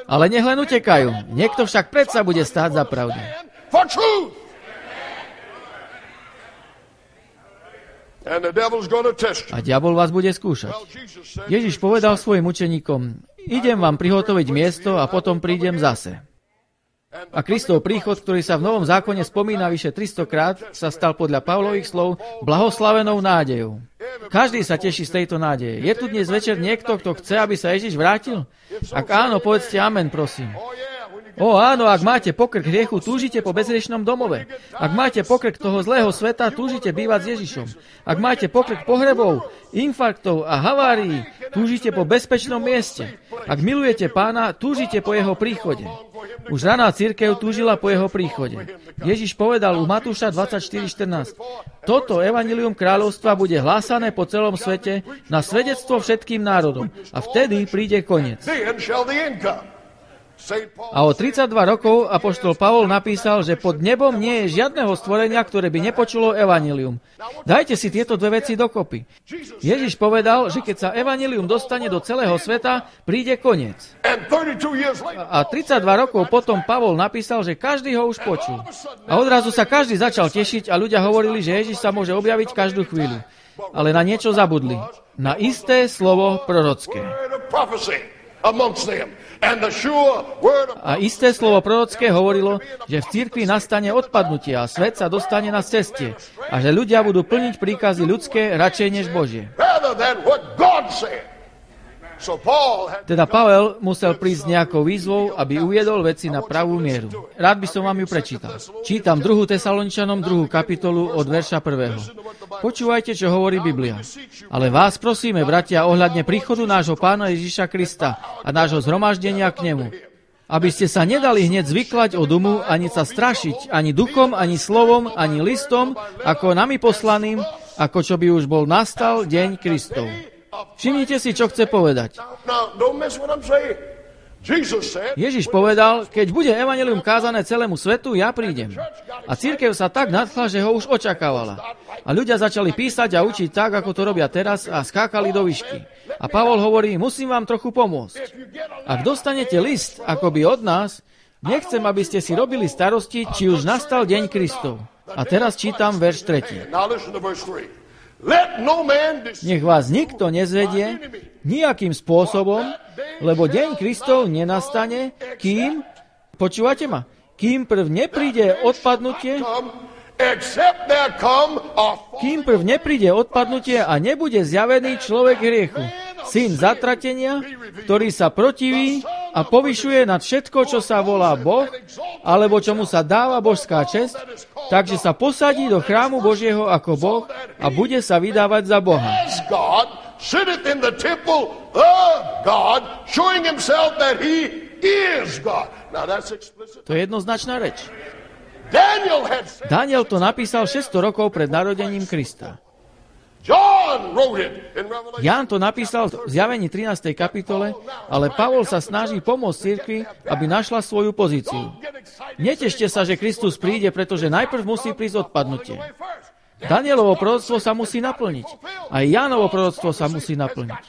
Ale nech len utekajú. Niekto však predsa bude stáť za pravdu. A diabol vás bude skúšať. Ježiš povedal svojim učeníkom: idem vám prihotoviť miesto a potom prídem zase. A Kristov príchod, ktorý sa v Novom zákone spomína vyše 300 krát, sa stal podľa Pavlových slov blahoslavenou nádejou. Každý sa teší z tejto nádeje. Je tu dnes večer niekto, kto chce, aby sa Ježiš vrátil? Ak áno, povedzte amen, prosím. Ó áno, ak máte pokrk hriechu, túžite po bezhriešnom domove. Ak máte pokrk toho zlého sveta, túžite bývať s Ježišom. Ak máte pokrk pohrebov, infarktov a havárií, túžite po bezpečnom mieste. Ak milujete Pána, túžite po jeho príchode. Už raná cirkev túžila po jeho príchode. Ježiš povedal u Matúša 24:14: toto evanjelium kráľovstva bude hlásané po celom svete na svedectvo všetkým národom. A vtedy príde koniec. A o 32 rokov apoštol Pavol napísal, že pod nebom nie je žiadneho stvorenia, ktoré by nepočulo evanjelium. Dajte si tieto dve veci dokopy. Ježiš povedal, že keď sa evanjelium dostane do celého sveta, príde koniec. A 32 rokov potom Pavol napísal, že každý ho už počul. A odrazu sa každý začal tešiť a ľudia hovorili, že Ježiš sa môže objaviť každú chvíľu. Ale na niečo zabudli. Na isté slovo prorocké. A isté slovo prorocké hovorilo, že v cirkvi nastane odpadnutie a svet sa dostane na ceste a že ľudia budú plniť príkazy ľudské radšej než Božie. Teda Pavel musel prísť s nejakou výzvou, aby uviedol veci na pravú mieru. Rád by som vám ju prečítal. Čítam 2. Tesaloničanom 2. kapitolu od verša 1. Počúvajte, čo hovorí Biblia. Ale vás prosíme, bratia, ohľadne príchodu nášho Pána Ježiša Krista a nášho zhromaždenia k nemu, aby ste sa nedali hneď zvyklať od umu, ani sa strašiť, ani duchom, ani slovom, ani listom, ako nami poslaným, ako čo by už bol nastal deň Kristov. Všimnite si, čo chce povedať. Ježiš povedal, keď bude evanjelium kázané celému svetu, ja prídem. A cirkev sa tak nadchla, že ho už očakávala. A ľudia začali písať a učiť tak, ako to robia teraz, a skákali do výšky. A Pavol hovorí, musím vám trochu pomôcť. Ak dostanete list, akoby od nás, nechcem, aby ste si robili starosti, či už nastal deň Kristov. A teraz čítam verš 3. Nech vás nikto nezvedie nejakým spôsobom, lebo deň Kristov nenastane, kým, počúvate ma, kým prv nepríde odpadnutie, a nebude zjavený človek hriechu, syn zatratenia, ktorý sa protiví a povyšuje nad všetko, čo sa volá Boh, alebo čomu sa dáva božská česť, takže sa posadí do chrámu Božieho ako Boh a bude sa vydávať za Boha. To je jednoznačná reč. Daniel to napísal 600 rokov pred narodením Krista. Ján to napísal v Zjavení 13. kapitole, ale Pavol sa snaží pomôcť cirkvi, aby našla svoju pozíciu. Netešte sa, že Kristus príde, pretože najprv musí prísť odpadnutie. Danielovo proroctvo sa musí naplniť. Aj Jánovo proroctvo sa musí naplniť.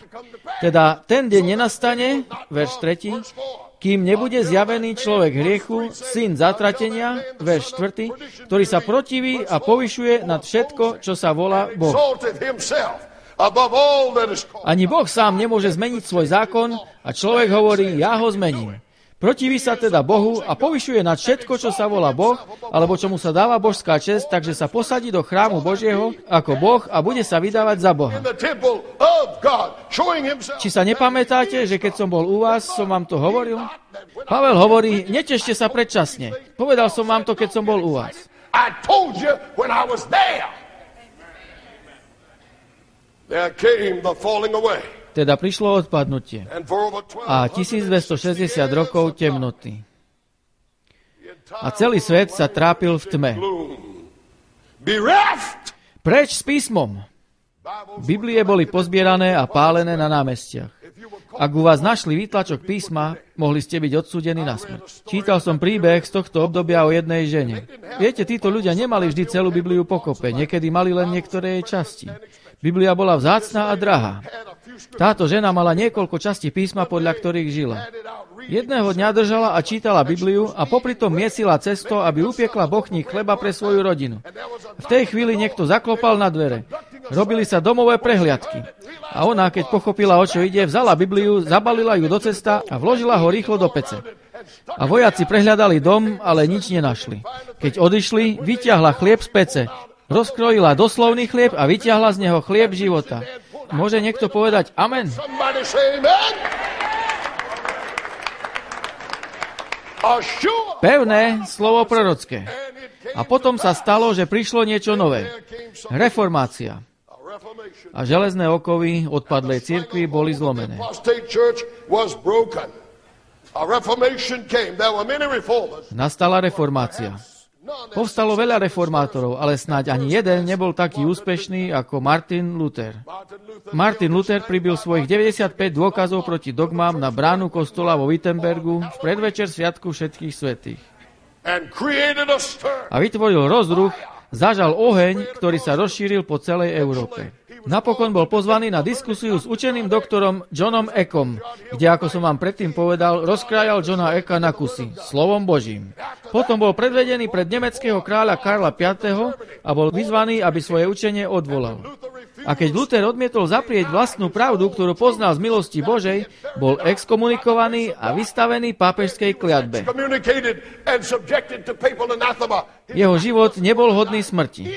Teda ten deň nenastane, verš 3, kým nebude zjavený človek hriechu, syn zatratenia, verš 4, ktorý sa protiví a povyšuje nad všetko, čo sa volá Boh. Ani Boh sám nemôže zmeniť svoj zákon a človek hovorí, ja ho zmením. 1. Protiví sa teda Bohu a povyšuje nad všetko, čo sa volá Boh, alebo čomu sa dáva božská česť, takže sa posadí do chrámu Božieho ako Boh a bude sa vydávať za Boha. Či sa nepamätáte, že keď som bol u vás, som vám to hovoril? Pavel hovorí, netešte sa predčasne. Povedal som vám to, keď som bol u vás. Teda prišlo odpadnutie a 1260 rokov temnoty. A celý svet sa trápil v tme. Preč s písmom! Biblie boli pozbierané a pálené na námestiach. Ak u vás našli výtlačok písma, mohli ste byť odsúdení na smrť. Čítal som príbeh z tohto obdobia o jednej žene. Viete, títo ľudia nemali vždy celú Bibliu pokope, niekedy mali len niektoré jej časti. Biblia bola vzácna a drahá. Táto žena mala niekoľko častí písma, podľa ktorých žila. Jedného dňa držala a čítala Bibliu a popri tom miesila cesto, aby upiekla bochník chleba pre svoju rodinu. V tej chvíli niekto zaklopal na dvere. Robili sa domové prehliadky. A ona, keď pochopila, o čo ide, vzala Bibliu, zabalila ju do cesta a vložila ho rýchlo do pece. A vojaci prehľadali dom, ale nič nenašli. Keď odišli, vyťahla chlieb z pece. Rozkrojila doslovný chlieb a vyťahla z neho chlieb života. Môže niekto povedať amen? Pevné slovo prorocké. A potom sa stalo, že prišlo niečo nové. Reformácia. A železné okovy odpadlej cirkvi boli zlomené. Nastala reformácia. Povstalo veľa reformátorov, ale snáď ani jeden nebol taký úspešný ako Martin Luther. Martin Luther pribil svojich 95 dôkazov proti dogmám na bránu kostola vo Wittenbergu v predvečer Sviatku všetkých svätých. A vytvoril rozruch, zažal oheň, ktorý sa rozšíril po celej Európe. Napokon bol pozvaný na diskusiu s učeným doktorom Johnom Eckom, kde, ako som vám predtým povedal, rozkrájal Johna Ecka na kusy, slovom Božím. Potom bol predvedený pred nemeckého kráľa Karla V. a bol vyzvaný, aby svoje učenie odvolal. A keď Luther odmietol zaprieť vlastnú pravdu, ktorú poznal z milosti Božej, bol exkomunikovaný a vystavený pápežskej kliatbe. Jeho život nebol hodný smrti.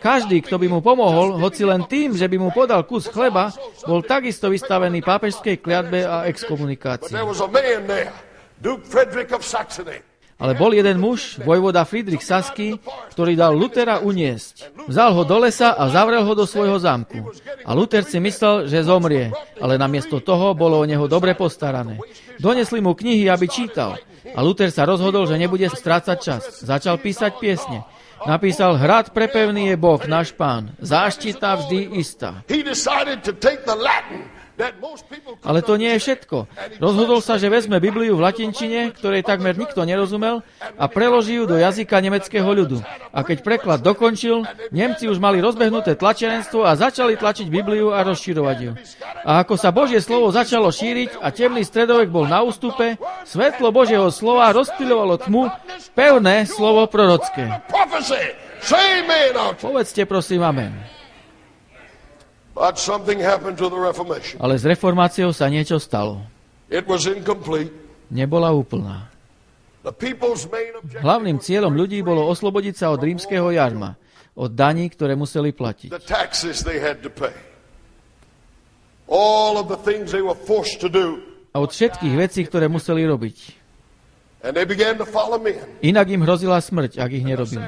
Každý, kto by mu pomohol, hoci len tým, že by mu podal kus chleba, bol takisto vystavený pápežskej kliatbe a exkomunikácii. Ale bol jeden muž, vojvoda Friedrich Saský, ktorý dal Luthera uniesť. Vzal ho do lesa a zavrel ho do svojho zámku. A Luther si myslel, že zomrie, ale namiesto toho bolo o neho dobre postarané. Donesli mu knihy, aby čítal. A Luther sa rozhodol, že nebude strácať čas. Začal písať piesne. Napísal: Hrad prepevný je Boh, náš Pán, záštita vždy istá. Ale to nie je všetko. Rozhodol sa, že vezme Bibliu v latinčine, ktorej takmer nikto nerozumel, a preloží ju do jazyka nemeckého ľudu. A keď preklad dokončil, Nemci už mali rozbehnuté tlačenstvo a začali tlačiť Bibliu a rozširovať ju. A ako sa Božie slovo začalo šíriť a temný stredovek bol na ústupe, svetlo Božieho slova rozptyľovalo tmu, pevné slovo prorocké. Povedzte prosím amen.
But something happened to the Reformation.
Ale s reformáciou sa niečo stalo.
It was incomplete.
Nebola úplná.
The people's main objective
Hlavným cieľom ľudí bolo oslobodiť sa od rímskeho jarma, od daní, ktoré museli platiť.
the taxes they had to pay. All of the things they were forced to do.
A od všetkých vecí, ktoré museli robiť.
And they began to follow men.
Inak im hrozila smrť, ak ich nerobili.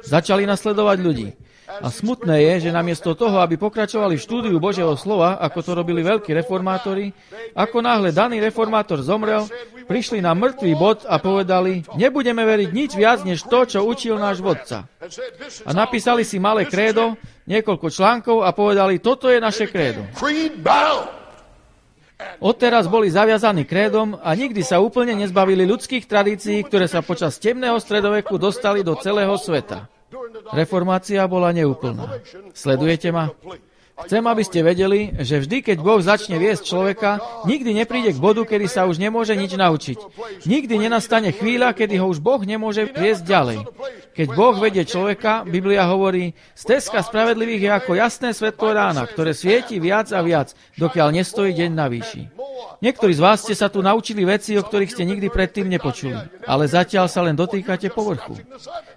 Začali nasledovať ľudí. A smutné je, že namiesto toho, aby pokračovali v štúdiu Božieho slova, ako to robili veľkí reformátori, ako náhle daný reformátor zomrel, prišli na mŕtvý bod a povedali: nebudeme veriť nič viac, než to, čo učil náš vodca. A napísali si malé krédo, niekoľko článkov a povedali: toto je naše krédo. Odteraz boli zaviazaní krédom a nikdy sa úplne nezbavili ľudských tradícií, ktoré sa počas temného stredoveku dostali do celého sveta. Reformácia bola neúplná. Sledujete ma? Chcem, aby ste vedeli, že vždy, keď Boh začne viesť človeka, nikdy nepríde k bodu, kedy sa už nemôže nič naučiť. Nikdy nenastane chvíľa, kedy ho už Boh nemôže viesť ďalej. Keď Boh vedie človeka, Biblia hovorí: stezka spravedlivých je ako jasné svetlo rána, ktoré svieti viac a viac, dokiaľ nestojí deň na výši. Niektorí z vás ste sa tu naučili veci, o ktorých ste nikdy predtým nepočuli, ale zatiaľ sa len dotýkate povrchu.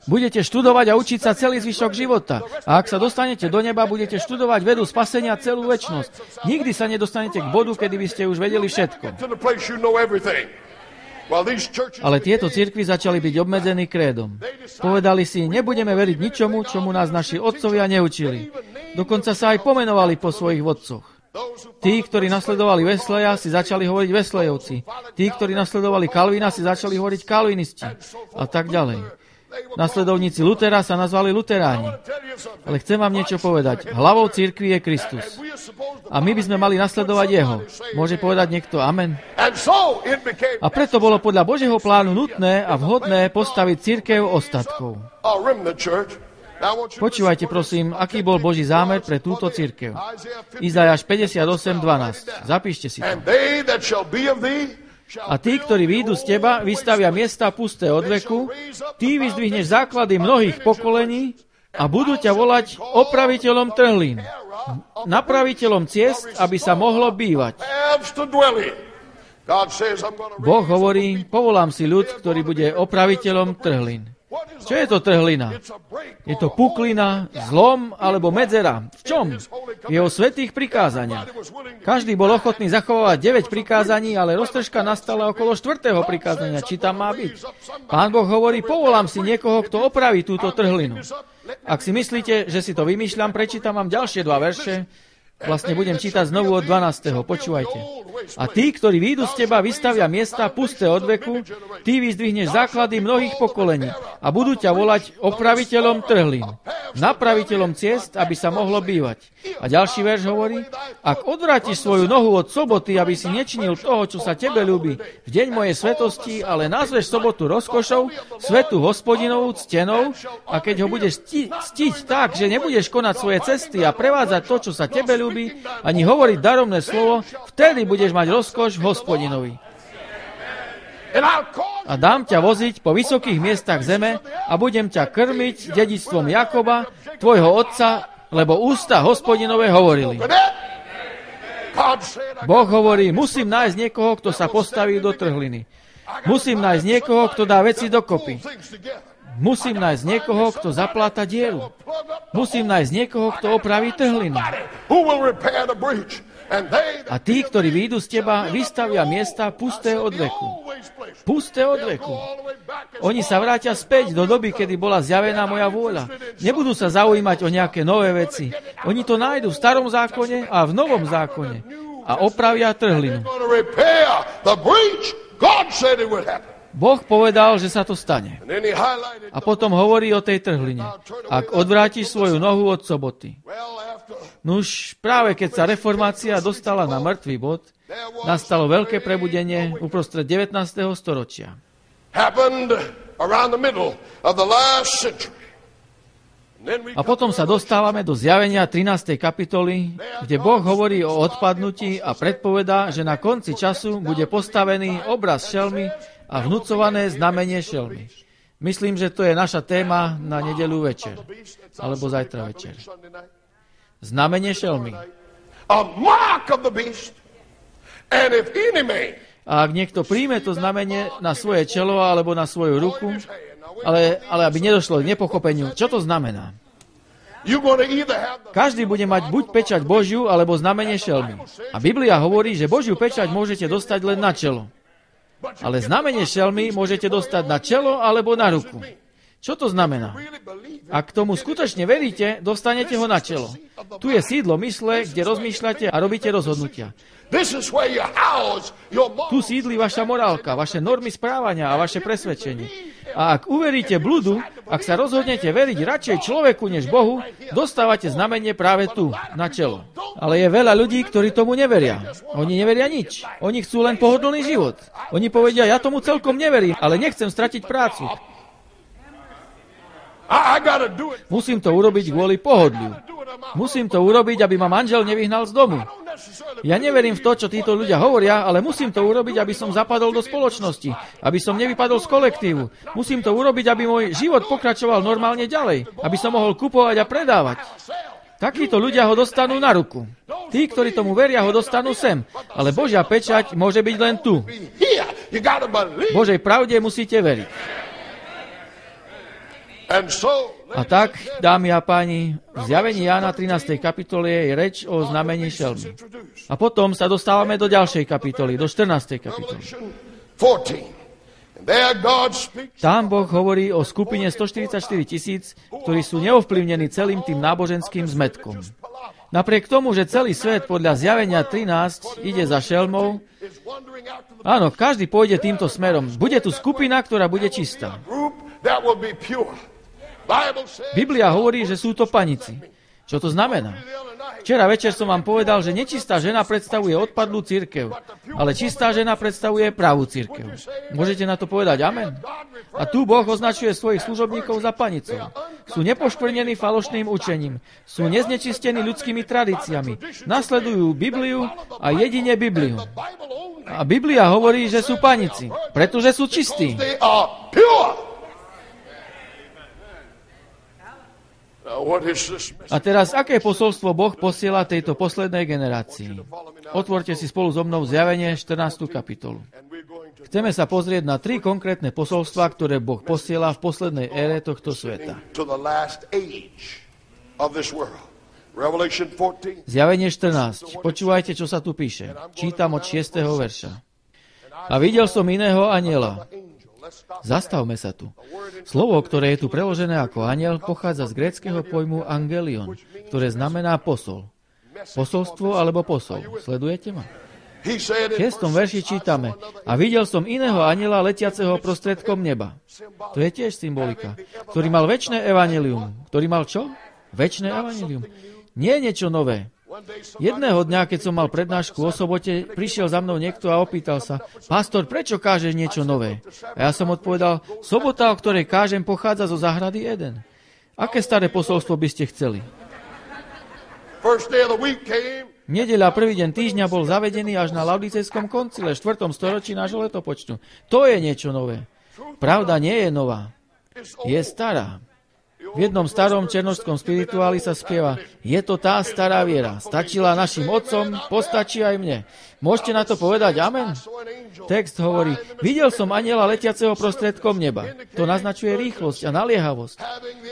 Budete študovať a učiť sa celý zvyšok života. A ak sa dostanete do neba, budete študovať vedu spasenia celú večnosť. Nikdy sa nedostanete k bodu, kedy by ste už vedeli všetko. Ale tieto cirkvi začali byť obmedzení krédom. Povedali si, nebudeme veriť ničomu, čomu nás naši otcovia neučili. Dokonca sa aj pomenovali po svojich vodcoch. Tí, ktorí nasledovali Wesleya, si začali hovoriť Wesleyovci. Tí, ktorí nasledovali Kalvina, si začali hovoriť Kalvinisti. A tak ďalej. Nasledovníci Lutera sa nazvali Luteráni. Ale chcem vám niečo povedať. Hlavou cirkvi je Kristus. A my by sme mali nasledovať jeho. Môže povedať niekto amen? A preto bolo podľa Božieho plánu nutné a vhodné postaviť cirkev ostatkov. Počúvajte prosím, aký bol Boží zámer pre túto cirkev. Izajáš 58:12. Zapíšte si to. A tí, ktorí výjdu z teba, vystavia miesta pusté od veku, ty vyzdvihneš základy mnohých pokolení a budú ťa volať opraviteľom trhlín, napraviteľom ciest, aby sa mohlo bývať. Boh hovorí, povolám si ľud, ktorý bude opraviteľom trhlín. Čo je to trhlina? Je to puklina, zlom alebo medzera. V čom? V jeho svätých prikázaniach. Každý bol ochotný zachovávať 9 prikázaní, ale roztržka nastala okolo 4. prikázania. Či tam má byť? Pán Boh hovorí, povolám si niekoho, kto opraví túto trhlinu. Ak si myslíte, že si to vymýšľam, prečítam vám ďalšie 2 verše. Vlastne budem čítať znovu od 12. Počúvajte. A tí, ktorí výjdu z teba, vystavia miesta pusté od veku, ty vyzdvihneš základy mnohých pokolení a budú ťa volať opraviteľom trhlín, napraviteľom ciest, aby sa mohlo bývať. A ďalší verš hovorí, ak odvrátiš svoju nohu od soboty, aby si nečinil toho, čo sa tebe ľúbi, v deň mojej svetosti, ale nazveš sobotu rozkošou, svetu Hospodinovú ctenou, a keď ho budeš ctiť tak, že nebudeš konať svoje cesty a prevádzať to, čo sa tebe ľúbi, ani hovoriť daromné slovo, vtedy budeš mať rozkoš v Hospodinovi. A dám ťa voziť po vysokých miestach zeme a budem ťa krmiť dedičstvom Jakoba, tvojho otca, lebo ústa Hospodinové hovorili. Boh hovorí, musím nájsť niekoho, kto sa postaví do trhliny. Musím nájsť niekoho, kto dá veci dokopy. Musím nájsť niekoho, kto zapláta dieru. Musím nájsť niekoho, kto opraví trhlinu. A tí, ktorí výjdu z teba, vystavia miesta pusté od veku. Pusté od veku. Oni sa vrátia späť do doby, kedy bola zjavená moja vôľa. Nebudú sa zaujímať o nejaké nové veci. Oni to nájdu v starom zákone a v novom zákone. A opravia trhlinu. Boh povedal, že sa to stane. A potom hovorí o tej trhline. Ak odvrátiš svoju nohu od soboty. Nuž, práve keď sa reformácia dostala na mŕtvý bod, nastalo veľké prebudenie uprostred 19. storočia. A potom sa dostávame do zjavenia 13. kapitoly, kde Boh hovorí o odpadnutí a predpovedá, že na konci času bude postavený obraz šelmy a vnúcované znamenie šelmy. Myslím, že to je naša téma na nedeľu večer, alebo zajtra večer. Znamenie šelmy. A ak niekto príjme to znamenie na svoje čelo alebo na svoju ruku, ale aby nedošlo k nepochopeniu, čo to znamená? Každý bude mať buď pečať Božiu, alebo znamenie šelmy. A Biblia hovorí, že Božiu pečať môžete dostať len na čelo. Ale znamenie šelmy môžete dostať na čelo alebo na ruku. Čo to znamená? Ak tomu skutočne veríte, dostanete ho na čelo. Tu je sídlo mysle, kde rozmýšľate a robíte rozhodnutia. Tu sídli vaša morálka, vaše normy správania a vaše presvedčenie. A ak uveríte bludu, ak sa rozhodnete veriť radšej človeku než Bohu, dostávate znamenie práve tu, na čelo. Ale je veľa ľudí, ktorí tomu neveria. Oni neveria nič. Oni chcú len pohodlný život. Oni povedia, ja tomu celkom neverím, ale nechcem stratiť prácu. Musím to urobiť kvôli pohodliu. Musím to urobiť, aby ma manžel nevyhnal z domu. Ja neverím v to, čo títo ľudia hovoria, ale musím to urobiť, aby som zapadol do spoločnosti, aby som nevypadol z kolektívu. Musím to urobiť, aby môj život pokračoval normálne ďalej, aby som mohol kupovať a predávať. Takíto ľudia ho dostanú na ruku. Tí, ktorí tomu veria, ho dostanú sem. Ale Božia pečať môže byť len tu. Božej pravde musíte veriť. A tak, dámy a páni, v zjavení Jána 13. kapitole je reč o znamení šelmy. A potom sa dostávame do ďalšej kapitoly, do 14. kapitoly. Tam Boh hovorí o skupine 144 000, ktorí sú neovplyvnení celým tým náboženským zmätkom. Napriek tomu, že celý svet podľa zjavenia 13 ide za šelmou, áno, každý pôjde týmto smerom. Bude tu skupina, ktorá bude čistá. Biblia hovorí, že sú to panici. Čo to znamená? Včera večer som vám povedal, že nečistá žena predstavuje odpadlú cirkev, ale čistá žena predstavuje pravú cirkev. Môžete na to povedať amen? A tu Boh označuje svojich služobníkov za panicov. Sú nepoškvrnení falošným učením. Sú neznečistení ľudskými tradíciami. Nasledujú Bibliu a jedine Bibliu. A Biblia hovorí, že sú panici, pretože sú čistí. A teraz, aké posolstvo Boh posiela tejto poslednej generácii? Otvorte si spolu so mnou Zjavenie 14. kapitolu. Chceme sa pozrieť na 3 konkrétne posolstvá, ktoré Boh posiela v poslednej ére tohto sveta. Zjavenie 14. Počúvajte, čo sa tu píše. Čítam od 6. verša. A videl som iného anjela. Zastavme sa tu. Slovo, ktoré je tu preložené ako anjel, pochádza z gréckeho pojmu angelion, ktoré znamená posol. Posolstvo alebo posol. Sledujete ma? V 6. verši čítame: A videl som iného anjela letiaceho prostredkom neba. To je tiež symbolika. Ktorý mal večné evanjelium. Ktorý mal čo? Večné evanjelium. Nie niečo nové. Jedného dňa, keď som mal prednášku o sobote, prišiel za mnou niekto a opýtal sa: Pastor, prečo kážeš niečo nové? A ja som odpovedal: Sobota, o ktorej kážem, pochádza zo záhrady Eden. Aké staré posolstvo by ste chceli? Nedeľa, prvý deň týždňa, bol zavedený až na Laodicejskom koncile, 4. storočí nášho letopočtu. To je niečo nové. Pravda nie je nová. Je stará. V jednom starom černošskom spirituáli sa spieva: Je to tá stará viera. Stačila našim otcom, postačí aj mne. Môžete na to povedať amen? Text hovorí: Videl som anjela letiaceho prostredkom neba. To naznačuje rýchlosť a naliehavosť,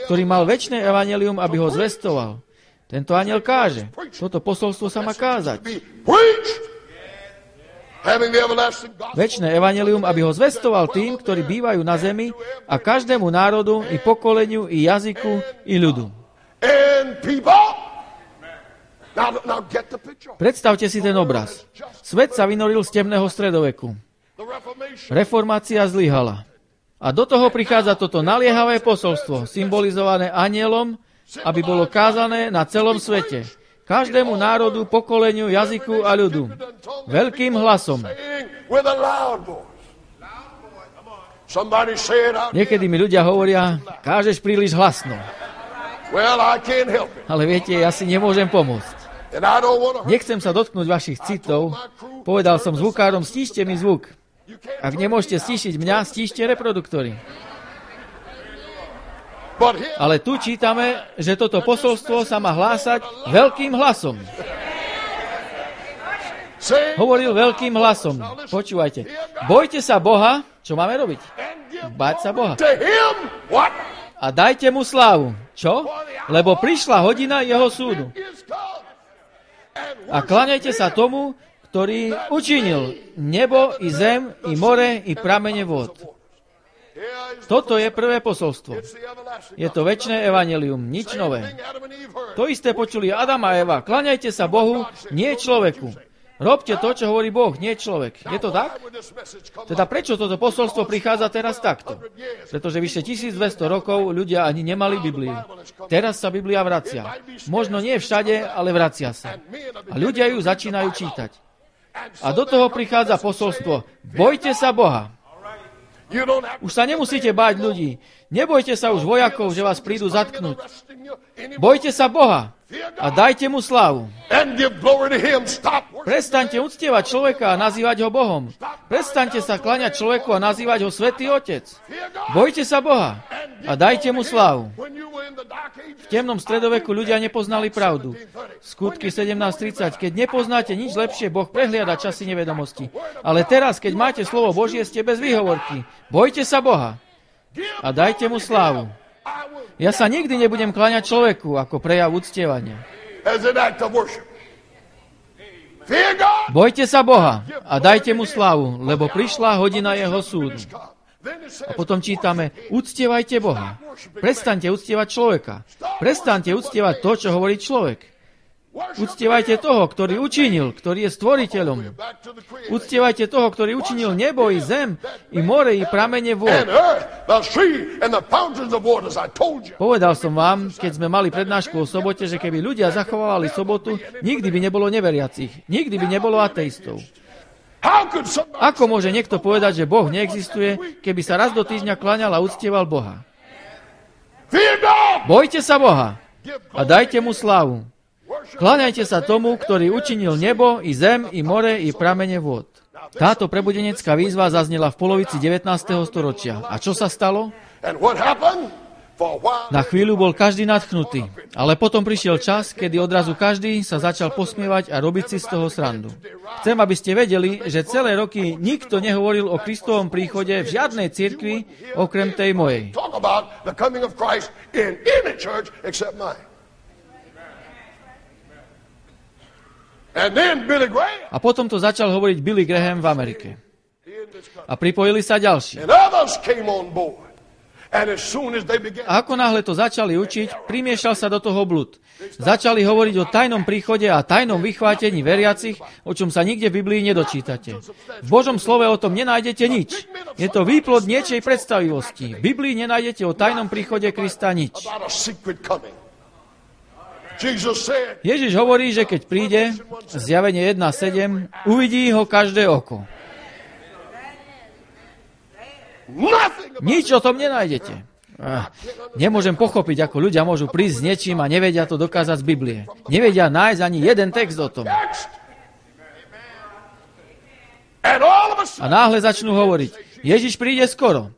ktorý mal večné evanjelium, aby ho zvestoval. Tento anjel káže. Toto posolstvo sa má kázať. Večné evanjelium, aby ho zvestoval tým, ktorí bývajú na zemi, a každému národu, i pokoleniu, i jazyku, i ľudu. Predstavte si ten obraz. Svet sa vynoril z temného stredoveku. Reformácia zlyhala. A do toho prichádza toto naliehavé posolstvo, symbolizované anjelom, aby bolo kázané na celom svete. Každému národu, pokoleniu, jazyku a ľudu. Veľkým hlasom. Niekedy mi ľudia hovoria: kážeš príliš hlasno. Ale viete, ja si nemôžem pomôcť. Nechcem sa dotknúť vašich citov. Povedal som zvukárom: stíšte mi zvuk. Ak nemôžete stíšiť mňa, stíšte reproduktory. Ale tu čítame, že toto posolstvo sa má hlásať veľkým hlasom. Hovoril veľkým hlasom. Počúvajte. Bojte sa Boha. Čo máme robiť? Báť sa Boha. A dajte mu slávu. Čo? Lebo prišla hodina jeho súdu. A kláňajte sa tomu, ktorý učinil nebo, i zem, i more, i pramene vôd. Toto je prvé posolstvo. Je to večné evanjelium, nič nové. To isté počuli Adam a Eva. Kláňajte sa Bohu, nie človeku. Robte to, čo hovorí Boh, nie človek. Je to tak? Teda prečo toto posolstvo prichádza teraz takto? Pretože vyše 1200 rokov ľudia ani nemali Bibliu. Teraz sa Biblia vracia. Možno nie všade, ale vracia sa. A ľudia ju začínajú čítať. A do toho prichádza posolstvo: bojte sa Boha. Už sa nemusíte báť ľudí. Nebojte sa už vojakov, že vás prídu zatknúť. Bojte sa Boha. a dajte mu slávu.
and give glory to him. Stop worshiping.
Prestaňte uctievať človeka a nazývať ho Bohom. Prestaňte sa kláňať človeku a nazývať ho Svätý Otec. Bojte sa Boha a dajte mu slávu.
When you were in the dark ages,
V temnom stredoveku ľudia nepoznali pravdu. Skutky 17:30. Keď nepoznáte nič lepšie, Boh prehliada časy nevedomosti. Ale teraz, keď máte slovo Božie, ste bez výhovorky. Bojte sa Boha a dajte mu slávu. Ja sa nikdy nebudem kláňať človeku ako prejav uctievania.
as an act of worship. Fear God.
Bojte sa Boha a dajte mu slávu, lebo prišla hodina jeho súdu.
Then it says,
A potom čítame, uctievajte Boha. Prestaňte uctievať človeka. Prestaňte uctievať to, čo hovorí človek. Uctievajte toho, ktorý učinil, ktorý je stvoriteľom.
back to the creator.
Uctievajte toho, ktorý učinil nebo i zem, i more, i pramene
And
vôd.
earth, the sea, and the fountains of waters, I told you.
Povedal som vám, keď sme mali prednášku o sobote, že keby ľudia zachovávali sobotu, nikdy by nebolo neveriacich, nikdy by nebolo ateistov.
How could somebody
Ako môže niekto povedať, že Boh neexistuje, keby sa raz do týždňa kláňal a uctieval Boha?
fear God?
Bojte sa Boha
Give
a dajte mu slávu. Kláňajte sa tomu, ktorý učinil nebo, i zem, i more, i pramene vôd. Táto prebudenecká výzva zaznela v polovici 19. storočia. A čo sa stalo?
And what happened? For a while,
Na chvíľu bol každý nadchnutý, ale potom prišiel čas, kedy odrazu každý sa začal posmievať a robiť si z toho srandu. Chcem, aby ste vedeli, že celé roky nikto nehovoril o Kristovom príchode v žiadnej cirkvi, okrem tej mojej.
talk about the coming of Christ in any church except mine. And then Billy Graham,
A potom to začal hovoriť Billy Graham v Amerike. A pripojili sa ďalší.
and others came on board. And as soon as they began,
A ako náhle to začali učiť, primiešal sa do toho blud. Začali hovoriť o tajnom príchode a tajnom vychvátení veriacich, o čom sa nikde v Biblii nedočítate. V Božom slove o tom nenájdete nič. Je to výplod niečej predstavivosti. V Biblii nenájdete o tajnom príchode Krista nič.
about a secret coming. Jesus said,
Ježiš hovorí, že keď príde, zjavenie 1.7, uvidí ho každé oko.
nothing about
Nič o tom nenájdete. Nemôžem pochopiť, ako ľudia môžu prísť s niečím a nevedia to dokázať z Biblie. Nevedia nájsť ani jeden text o tom.
text. And all of a
A
sudden,
náhle začnú hovoriť, Ježiš príde skoro,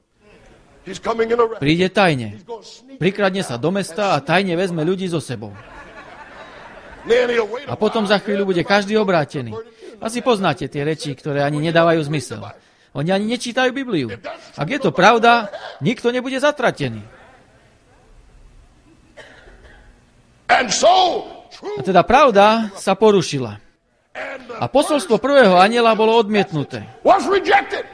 he's coming in a rapture.
príde tajne,
He's going to sneak.
prikradne sa do mesta a tajne vezme ľudí so sebou.
Then he'll wait
A potom za chvíľu bude každý obrátený. Asi poznáte tie reči, ktoré ani nedávajú zmysel. Oni ani nečítajú Bibliu. Ak je to pravda, nikto nebude zatratený.
And so,
A teda pravda sa porušila.
and
A posolstvo prvého anjela bolo odmietnuté.
was rejected.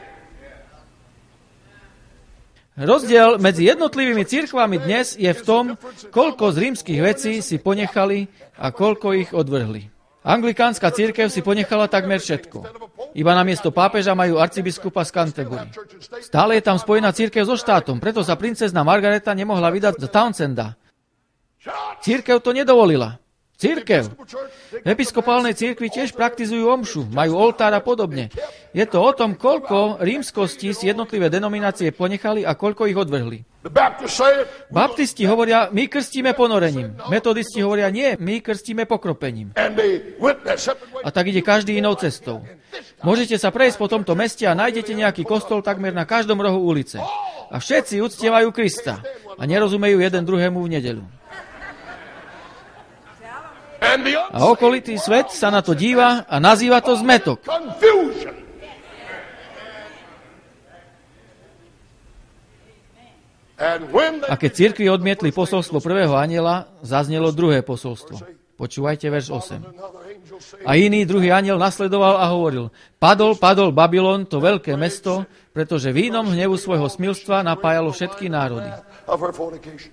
Rozdiel medzi jednotlivými cirkvami dnes je v tom, koľko z rímskych vecí si ponechali a koľko ich odvrhli. Anglikánska cirkev si ponechala takmer všetko. Iba namiesto pápeža majú arcibiskupa z Canterbury. Stále je tam spojená cirkev so štátom, preto sa princezna Margareta nemohla vydať za Townsenda. Cirkev to nedovolila. Cirkev. V episkopálnej cirkvi tiež praktizujú omšu, majú oltár a podobne. Je to o tom, koľko rímskosti si jednotlivé denominácie ponechali a koľko ich odvrhli.
The Baptists say it,
Baptisti hovoria, my krstíme ponorením. Metodisti hovoria, nie, my krstíme pokropením.
and they went their separate ways.
A tak ide každý inou cestou. Môžete sa prejsť po tomto meste a nájdete nejaký kostol takmer na každom rohu ulice. A všetci uctievajú Krista a nerozumejú jeden druhému v nedeľu.
And the
A okolitý svet sa na to díva a nazýva to zmetok.
confusion. And when they
A keď cirkvi odmietli posolstvo prvého anjela, zaznelo druhé posolstvo. Počúvajte verš 8.
another angel say,
A iný druhý anjel nasledoval a hovoril, padol Babylon, to veľké mesto, pretože vínom hnevu svojho smilstva napájalo všetky národy.
of her fornication.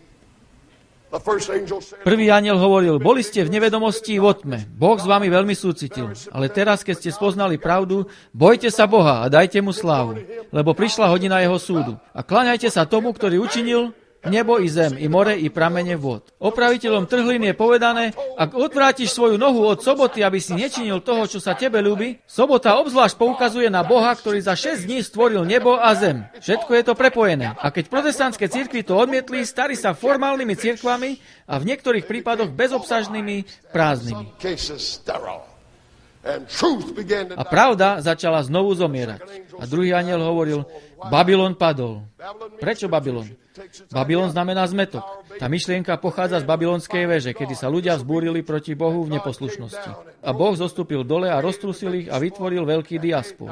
The first angel said,
Prvý anjel hovoril, boli ste v nevedomosti i vo tme. Boh s vami veľmi súcitil. Ale teraz, keď ste spoznali pravdu, bojte sa Boha a dajte mu slávu, lebo prišla hodina jeho súdu. A kláňajte sa tomu, ktorý učinil nebo i zem, i more, i pramene vôd. Opraviteľom trhlín je povedané, ak odvrátiš svoju nohu od soboty, aby si nečinil toho, čo sa tebe ľúbi, sobota obzvlášť poukazuje na Boha, ktorý za 6 dní stvoril nebo a zem. Všetko je to prepojené. A keď protestantské cirkvi to odmietli, stali sa formálnymi cirkvami a v niektorých prípadoch bezobsažnými, prázdnymi. A pravda začala znovu zomierať. A druhý anjel hovoril, Babylon padol. Prečo Babylon? Babylon znamená zmetok. Tá myšlienka pochádza z babylonskej veže, kedy sa ľudia vzbúrili proti Bohu v neposlušnosti. A Boh zostúpil dole a roztrusil ich a vytvoril veľký diaspor.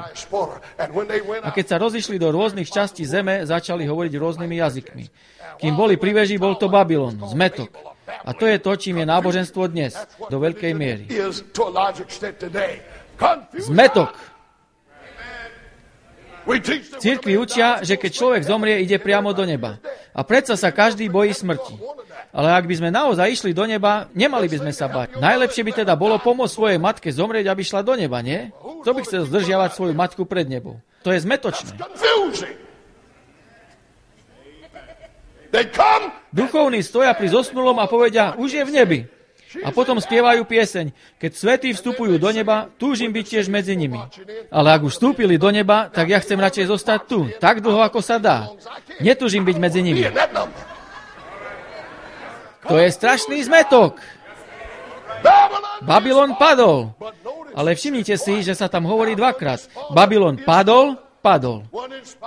A keď sa rozišli do rôznych častí zeme, začali hovoriť rôznymi jazykmi. Kým boli pri veži, bol to Babylon, zmetok. A to je to, čím je náboženstvo dnes, do veľkej miery. Zmetok. Cirkvi učia, že keď človek zomrie, ide priamo do neba. A predsa sa každý bojí smrti. Ale ak by sme naozaj išli do neba, nemali by sme sa bať. Najlepšie by teda bolo pomôcť svojej matke zomrieť, aby šla do neba, nie? Kto by chcel zdržiavať svoju matku pred nebou? To je zmetočné. Duchovní stoja pri zosnulom a povedia, už je v nebi. A potom spievajú pieseň, keď svätí vstupujú do neba, túžim byť tiež medzi nimi. Ale ak už vstúpili do neba, tak ja chcem radšej zostať tu, tak dlho, ako sa dá. Netúžim byť medzi nimi. To je strašný zmetok. Babylon padol. Ale všimnite si, že sa tam hovorí dvakrát. Babylon padol.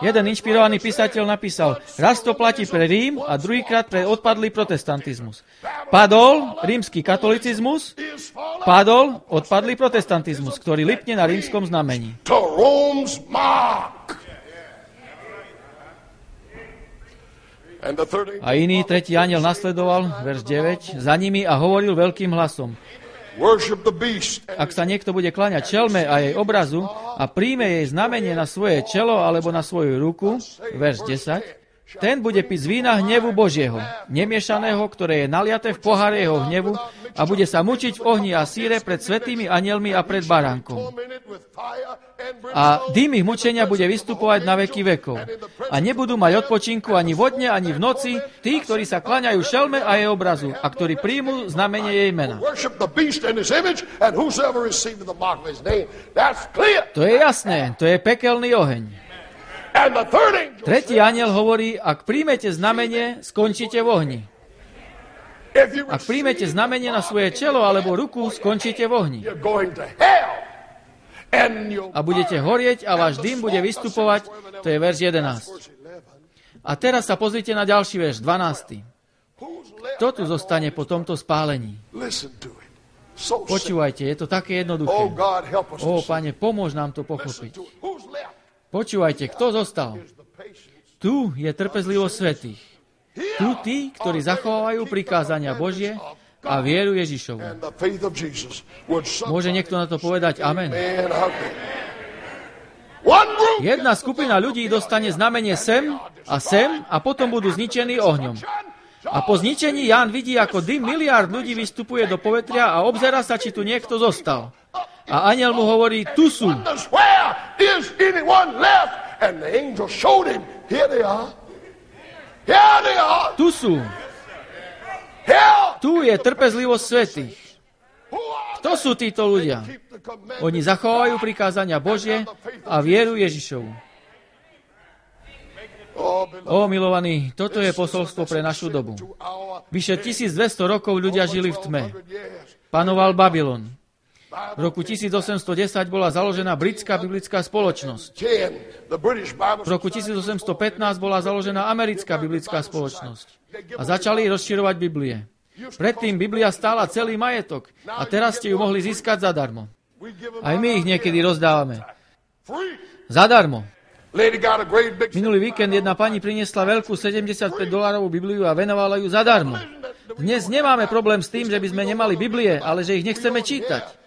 Jeden inšpirovaný písateľ napísal, raz to platí pre Rím a druhýkrát pre odpadlý protestantizmus. Padol rímsky katolicizmus, padol odpadlý protestantizmus, ktorý lipne na rímskom znamení. A iný, tretí anjel nasledoval, verš 9, za nimi a hovoril veľkým hlasom. Ak sa niekto bude kláňať čelme a jej obrazu a príjme jej znamenie na svoje čelo alebo na svoju ruku, verš 10, ten bude piť z vína hnevu Božieho, nemiešaného, ktoré je naliaté v poháre jeho hnevu a bude sa mučiť v ohni a síre pred svätými anjelmi a pred baránkom. A dým ich mučenia bude vystupovať na veky vekov. A nebudú mať odpočinku ani vodne, ani v noci tí, ktorí sa kláňajú šelme a jej obrazu a ktorí príjmu znamenie jej mena. To je jasné, to je pekelný oheň. Tretí anjel hovorí, ak príjmete znamenie, skončíte v ohni. Ak príjmete znamenie na svoje čelo alebo ruku, skončíte v ohni. A budete horieť a váš dym bude vystupovať, to je verš 11. A teraz sa pozrite na ďalší verš, 12. Kto tu zostane po tomto spálení? Počúvajte, je to také jednoduché. Ó, Pane, pomôž nám to pochopiť. Počúvajte, kto zostal? Tu je trpezlivosť svätých. Tu tí, ktorí zachovávajú prikázania Božie a vieru Ježišovu. Môže niekto na to povedať amen? Jedna skupina ľudí dostane znamenie sem a potom budú zničení ohňom. A po zničení Ján vidí, ako dym miliárd ľudí vystupuje do povetria a obzerá sa, či tu niekto zostal. A anjel mu hovorí, tu sú. Tu sú. Tu je trpezlivosť svätých. Kto sú títo ľudia? Oni zachovajú prikázania Božie a vieru Ježišovu. Ó, milovaní, toto je posolstvo pre našu dobu. Vyše 1200 rokov ľudia žili v tme. Panoval Babylon. V roku 1810 bola založená britská biblická spoločnosť. V roku 1815 bola založená americká biblická spoločnosť. A začali rozširovať Biblie. Predtým Biblia stála celý majetok a teraz ste ju mohli získať zadarmo. Aj my ich niekedy rozdávame. Zadarmo. Minulý víkend jedna pani priniesla veľkú $75 Bibliu a venovala ju zadarmo. Dnes nemáme problém s tým, že by sme nemali Biblie, ale že ich nechceme čítať.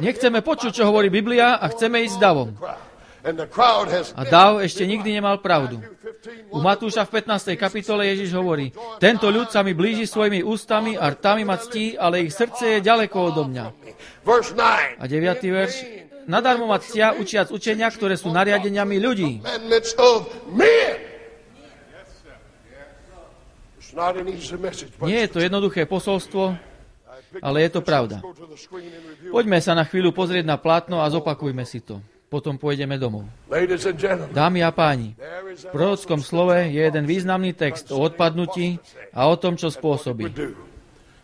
Nechceme počuť, čo hovorí Biblia a chceme ísť s davom. A dav ešte nikdy nemal pravdu. U Matúša v 15. kapitole Ježiš hovorí, tento ľud sa mi blíži svojimi ústami a rtami ma ctí, ale ich srdce je ďaleko odo mňa. A 9. verš, nadarmo ma ctia, učiac učenia, ktoré sú nariadeniami ľudí.
It's not an easy message, but
Nie je to jednoduché posolstvo, ale je to pravda. Poďme sa na chvíľu pozrieť na plátno a zopakujme si to. Potom pôjdeme domov.
ladies and gentlemen,
Dámy a páni, v prorockom slove je jeden významný text o odpadnutí a o tom, čo spôsobí.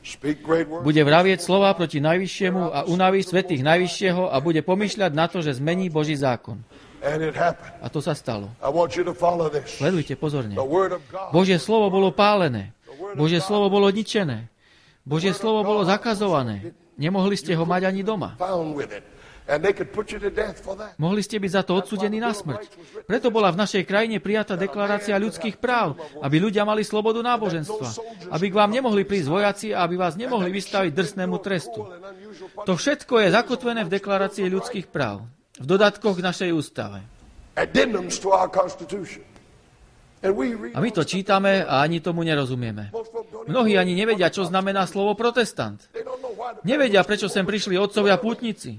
speak great words.
Bude vravieť slova proti Najvyššiemu a unaví svätých Najvyššieho a bude pomýšľať na to, že zmení Boží zákon.
And it happened.
A to sa stalo.
I want you to follow this.
Sledujte pozorne.
The word of God.
Božie slovo bolo pálené. Božie slovo bolo ničené. Božie slovo bolo zakazované. Nemohli ste ho mať ani doma.
Found with it. And they could put you to death for that.
Mohli ste byť za to odsúdení na smrť. Preto bola v našej krajine prijatá deklarácia ľudských práv, aby ľudia mali slobodu náboženstva, aby k vám nemohli prísť vojaci a aby vás nemohli vystaviť drsnému trestu. To všetko je zakotvené v deklarácii ľudských práv, v dodatkoch k našej ústave.
Addendums to our Constitution. And we read.
A my to čítame a ani tomu nerozumieme. Mnohí ani nevedia, čo znamená slovo protestant.
They don't know why
Nevedia, prečo sem prišli otcovia pútnici.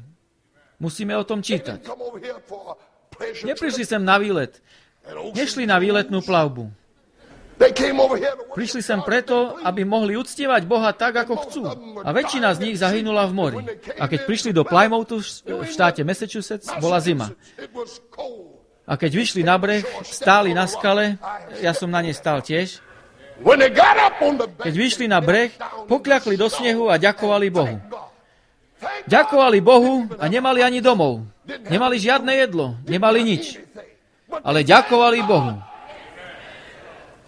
Musíme o tom
they
čítať.
come over here for a pleasure.
Neprišli sem na výlet. Nešli na výletnú plavbu.
They came over here to worship.
Prišli sem preto, aby mohli uctievať Boha tak, ako chcú. A väčšina z nich zahynula v mori. A keď prišli do Plymouthu v štáte Massachusetts, bola zima.
It was cold.
A keď vyšli na breh, stáli na skale, ja som na nej stál tiež.
When they got up on the
Keď
bank,
vyšli na breh, pokľakli do snehu a ďakovali Bohu.
thank
Ďakovali Bohu a nemali ani domov. Nemali žiadne jedlo, nemali nič. Ale ďakovali Bohu.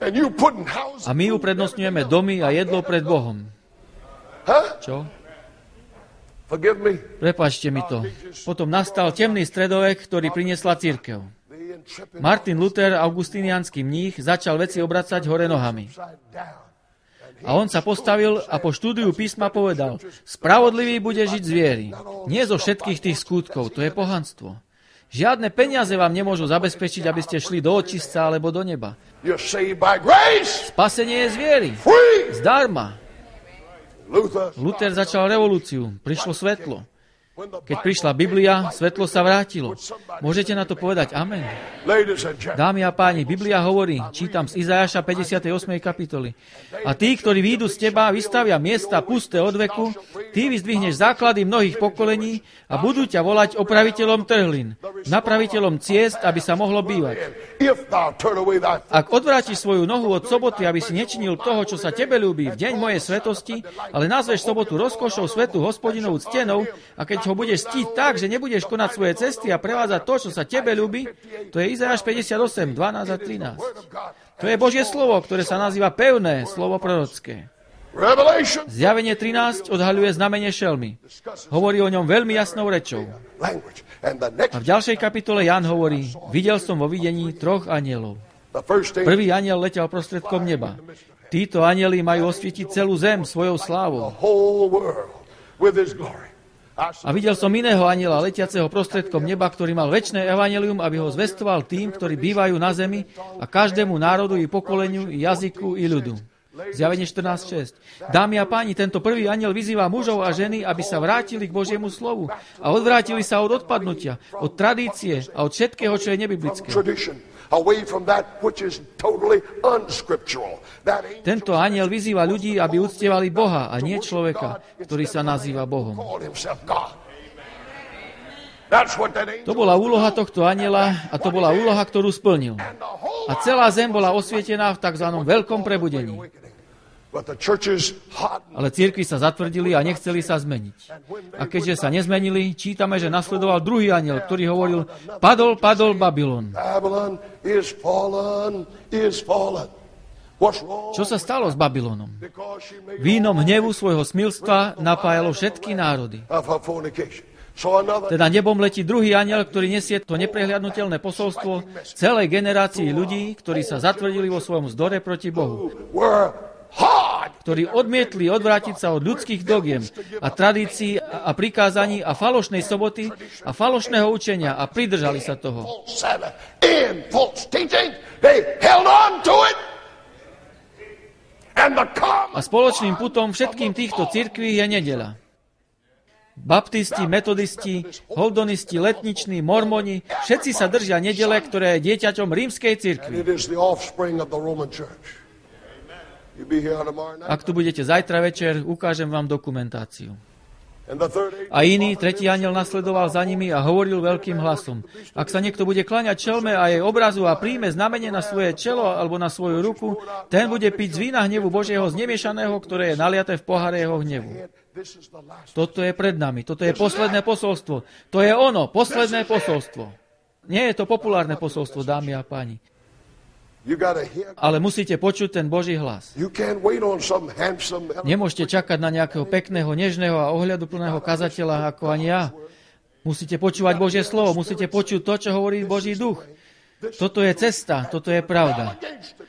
And you putting houses.
A my uprednostňujeme domy a jedlo pred Bohom.
Huh?
Čo?
Forgive me.
Prepáčte mi to. Potom nastal temný stredovek, ktorý priniesla cirkev.
The intrepid
Martin Luther, augustiniánsky mních, začal veci obracať hore nohami.
upside down.
A on sa postavil a po štúdiu písma povedal, spravodlivý bude žiť z viery. Nie zo všetkých tých skutkov, to je pohanstvo. Žiadne peniaze vám nemôžu zabezpečiť, aby ste šli do očistca alebo do neba.
You're saved by grace.
Spasenie je z viery.
Free.
Zdarma.
Luther.
Luther začal revolúciu. Prišlo svetlo.
When the
Keď prišla Biblia, svetlo sa vrátilo. Môžete na to povedať amen.
ladies and gentlemen,
Dámy a páni, Biblia hovorí, čítam z Izajaša 58. kapitoly. A tí, ktorí výjdu z teba, vystavia miesta pusté od veku, ty vyzdvihneš základy mnohých pokolení a budú ťa volať opraviteľom trhlín, napraviteľom ciest, aby sa mohlo bývať.
if thou turn away thy foot,
Ak odvrátiš svoju nohu od soboty, aby si nečinil toho, čo sa tebe ľúbi v deň mojej svetosti, ale nazveš sobotu rozkošou svetu Hospodinovú ctenou, a keď ho budeš ctiť tak, že nebudeš konať svoje cesty a prevádzať to, čo sa tebe ľúbi, to je Izajáš 58, 12 a 13.
word of God.
To je Božie slovo, ktoré sa nazýva pevné, slovo prorocké.
Revelation.
Zjavenie 13 odhaľuje znamenie šelmy. Hovorí o ňom veľmi jasnou rečou.
Language. And the next,
A v ďalšej kapitole Ján hovorí, videl som vo videní 3 anielov.
the first thing,
Prvý aniel letel prostredkom neba. Títo anieli majú osvietiť celú zem svojou slávou.
the whole world with his glory.
A videl som iného aniela letiaceho prostredkom neba, ktorý mal večné evanjelium, aby ho zvestoval tým, ktorí bývajú na zemi a každému národu i pokoleniu, i jazyku, i ľudu. Zjavenie 14.6. Dámy a páni, tento prvý anjel vyzýva mužov a ženy, aby sa vrátili k Božiemu slovu a odvrátili sa od odpadnutia, od tradície a od všetkého, čo je nebiblické.
Tradition. Away from that which is totally unscriptural. That angel
Tento anjel vyzýva ľudí, aby uctievali Boha a nie človeka, ktorý sa nazýva Bohom.
called himself God. That's what that angel
To bola úloha tohto anjela a to bola úloha, ktorú splnil.
and the whole
A celá zem bola osvietená v tzv. Veľkom prebudení.
but the churches hot
Ale cirkvi sa zatvrdili a nechceli sa zmeniť. A keďže sa nezmenili, čítame, že nasledoval druhý anjel, ktorý hovoril, padol, padol Babylon.
Babylon is fallen, is fallen. What's wrong?
Čo sa stalo s Babylonom?
Because she made
Vínom hnevu svojho smilstva napájalo všetky národy.
of her fornication. So another
Teda nebom letí druhý anjel, ktorý nesie to neprehliadnutelné posolstvo celej generácii ľudí, ktorí sa zatvrdili vo svojom zdore proti Bohu,
were hard.
ktorí odmietli odvrátiť sa od ľudských dogiem a tradícií a prikázaní a falošnej soboty a falošného učenia a pridržali sa toho.
False Sabbath and false teaching. They held on to it. And the
A spoločným putom všetkým týchto cirkví je nedeľa. Baptisti, metodisti, holdonisti, letniční, mormoni, všetci sa držia nedele, ktoré je dieťaťom rímskej
and
cirkvi.
it is the offspring of the Roman church. You be here tomorrow night.
Ak tu budete zajtra večer, ukážem vám dokumentáciu.
And the third angel
A iný, tretí anjel nasledoval za nimi a hovoril veľkým hlasom. Ak sa niekto bude kláňať čelme a jej obrazu a príjme znamenie na svoje čelo alebo na svoju ruku, ten bude piť z vína hnevu Božieho zmiešaného, ktoré je naliaté v poháre jeho hnevu.
this is the last.
Toto je pred nami, toto je posledné posolstvo. To je ono, posledné posolstvo. Nie je to populárne posolstvo, dámy a páni.
You gotta hear.
Ale musíte počuť ten Boží hlas.
You can't wait on some handsome.
Nemôžete čakať na nejakého pekného, nežného a ohľaduplného kazateľa ako ani ja. Musíte počúvať Božie slovo, musíte počuť to, čo hovorí Boží duch. Toto je cesta, toto je pravda.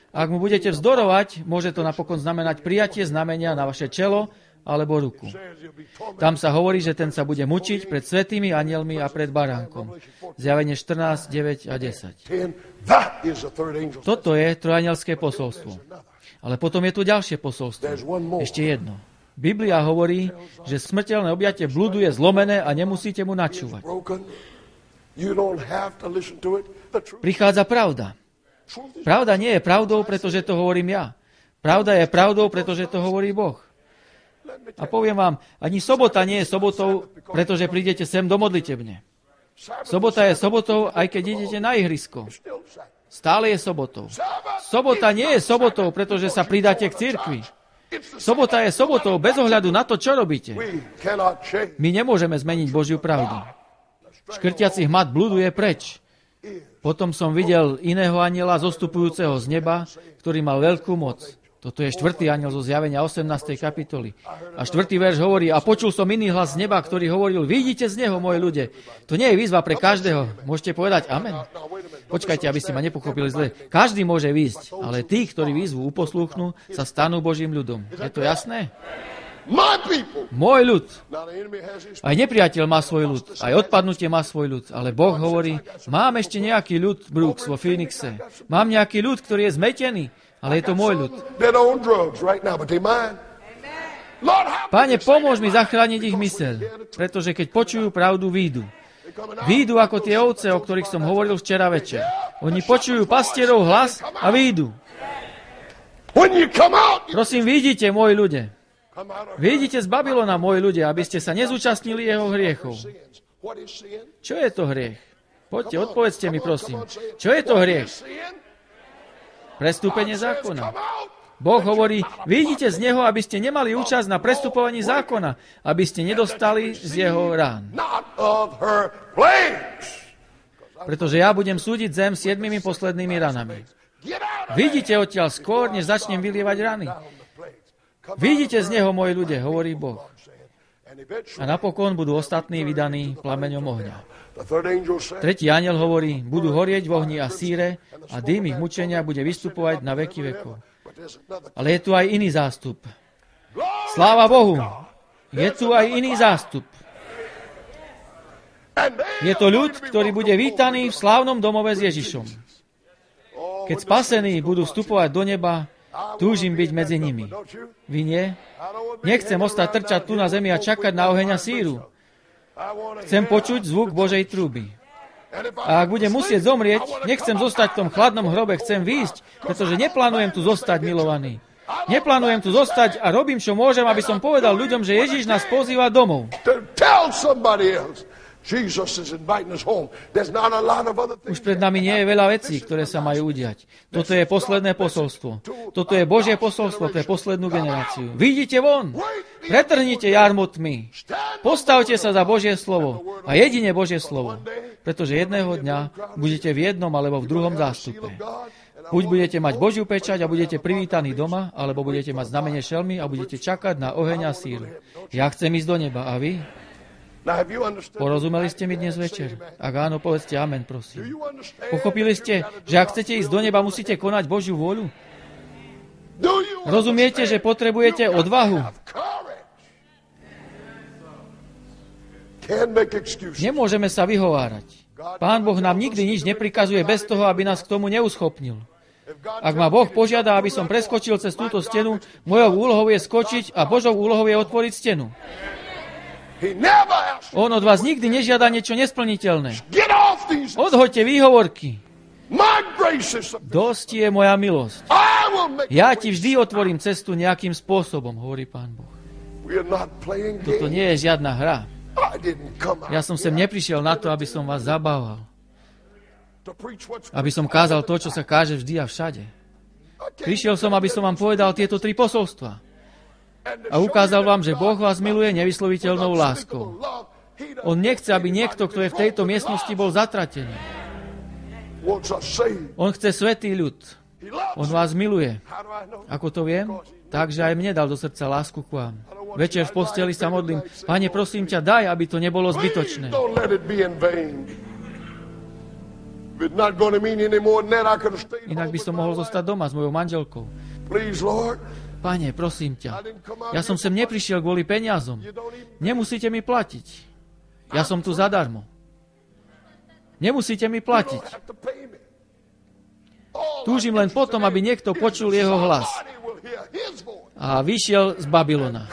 Ak mu budete vzdorovať, môže to napokon znamenať prijatie znamenia na vaše čelo alebo ruku. Tam sa hovorí, že ten sa bude mučiť pred svätými anjelmi a pred baránkom. Zjavenie 14, 9 a 10.
That is the third angel.
Toto je trojanielské posolstvo. Ale potom je tu ďalšie posolstvo. Ešte jedno. Biblia hovorí, že smrteľné objatie blúdu je zlomené a nemusíte mu načúvať.
Broken. You don't have to listen to it. The truth.
Prichádza pravda. Pravda nie je pravdou, pretože to hovorím ja. Pravda je pravdou, pretože to hovorí Boh. A poviem vám, ani sobota nie je sobotou, pretože prídete sem do modlitebne. Sobota je sobotou, aj keď idete na ihrisko. Stále je sobotou. Sobota nie je sobotou, pretože sa pridáte k cirkvi. Sobota je sobotou bez ohľadu na to, čo robíte.
We cannot change.
My nemôžeme zmeniť Božiu pravdu. Škrtiaci hmat blúdu je preč. Potom som videl iného anjela zostupujúceho z neba, ktorý mal veľkú moc. Toto je 4. anjel zo Zjavenia 18. kapitoly. A 4. verš hovorí, a počul som iný hlas z neba, ktorý hovoril, vyjdite z neho, moji ľudia. To nie je výzva pre každého. Môžete povedať amen. Počkajte, aby ste ma nepochopili zle. Každý môže výjsť, ale tí, ktorí výzvu uposlúchnú, sa stanú Božím ľudom. Je to jasné?
My people.
Môj ľud.
Now the enemy has his.
Aj nepriateľ má svoj ľud, aj odpadnutie má svoj ľud, ale Boh hovorí, mám ešte nejaký ľud, Brooks, vo Phoenixe. Mám nejaký ľud, ktorý je zmetený, ale je to môj ľud.
They're on drugs right now, but they mine. Lord, help
Páne, pomôž mi zachrániť ich myseľ, pretože keď počujú pravdu, výjdu. Výjdu ako tie ovce, o ktorých som hovoril včera večer. Oni počujú pastierov hlas a výjdu.
when you come out.
Prosím, výjdite, moji ľudia.
Come out of
Výjdite z Babylona, moji ľudia, aby ste sa nezúčastnili jeho hriechov.
sins. What is sin?
Čo je to hriech? Poďte, odpovedzte mi, prosím. Čo je to hriech?
Sin.
Prestúpenie zákona.
Come out.
Boh hovorí, vyjdite z neho, aby ste nemali účasť na prestupovaní zákona, aby ste nedostali z jeho rán.
Not of her plagues.
Pretože ja budem súdiť zem 7 poslednými ranami.
Get out of
Vyjdite odtiaľ skôr, než začnem vylievať rany.
the plagues. Come
Vyjdite z neho, moji ľudia, hovorí Boh.
and eventually
A napokon budú ostatní vydaní plameňom ohňa.
the third angel said,
Tretí anjel hovorí, budú horieť v ohni a síre a dým ich mučenia bude vystupovať na veky vekov.
but there's another.
Ale je tu aj iný zástup. Sláva Bohu! Je tu aj iný zástup.
And they
Je to ľud, ktorý bude vítaný v slávnom domove s Ježišom. Keď spasení budú vstupovať do neba, túžim byť medzi nimi.
don't you?
Vy nie?
I don't want
Nechcem ostať trčať tu na zemi a čakať na oheň a síru.
I want to
Chcem počuť zvuk Božej truby.
and if I
A ak budem musieť zomrieť, nechcem zostať v tom chladnom hrobe, chcem výjsť, pretože neplánujem tu zostať, milovaný. Neplánujem tu zostať a robím, čo môžem, aby som povedal ľuďom, že Ježiš nás pozýva domov.
to tell somebody else Jesus is inviting us home. There's not a lot of other things.
Už pred nami nie je veľa vecí, ktoré sa majú udiať. Toto je posledné posolstvo. Toto je Božie posolstvo pre poslednú generáciu. Vyjdite von! Pretrhnite jarmu tmy. Postavte sa za Božie slovo. A jedine Božie slovo. Pretože jedného dňa budete v jednom alebo v druhom zástupe. Buď budete mať Božiu pečať a budete privítaní doma, alebo budete mať znamenie šelmy a budete čakať na oheň a síru. Ja chcem ísť do neba, a vy?
Now, have you understood?
Porozumeli ste mi dnes večer? Ak áno, povedzte amen, prosím.
You understand?
Pochopili ste, že ak chcete ísť do neba, musíte konať Božiu vôľu?
Do you
Rozumiete, že potrebujete odvahu?
have courage? Can't make excuses.
Nemôžeme sa vyhovárať. Pán Boh nám nikdy nič neprikazuje bez toho, aby nás k tomu neuschopnil.
If God
Ak ma Boh požiada, aby som preskočil cez túto stenu, mojou úlohou je skočiť a Božou úlohou je otvoriť stenu.
He never asked,
On od vás nikdy nežiada niečo nesplniteľné.
get off these.
Odhoďte výhovorky.
My grace is sufficient.
Dosť je moja milosť.
I
Ja ti vždy otvorím cestu nejakým spôsobom, hovorí Pán Boh. Toto nie je žiadna hra. Ja som sem neprišiel na to, aby som vás zabával. Aby som kázal to, čo sa káže vždy a všade. Prišiel som, aby som vám povedal tieto 3 posolstva. A ukázal vám, že Boh vás miluje nevysloviteľnou láskou. On nechce, aby niekto, kto je v tejto miestnosti, bol zatratený. On chce svätý ľud. On vás miluje. Ako to viem? Takže aj mne dal do srdca lásku k vám. Večer v posteli sa modlím. Pane, prosím ťa, daj, aby to nebolo zbytočné. Inak by som mohol zostať doma s mojou manželkou. Pane, prosím ťa, ja som sem neprišiel kvôli peniazom. Nemusíte mi platiť. Ja som tu zadarmo. Nemusíte mi platiť. Túžim len potom, aby niekto počul jeho hlas. A vyšiel z Babylona.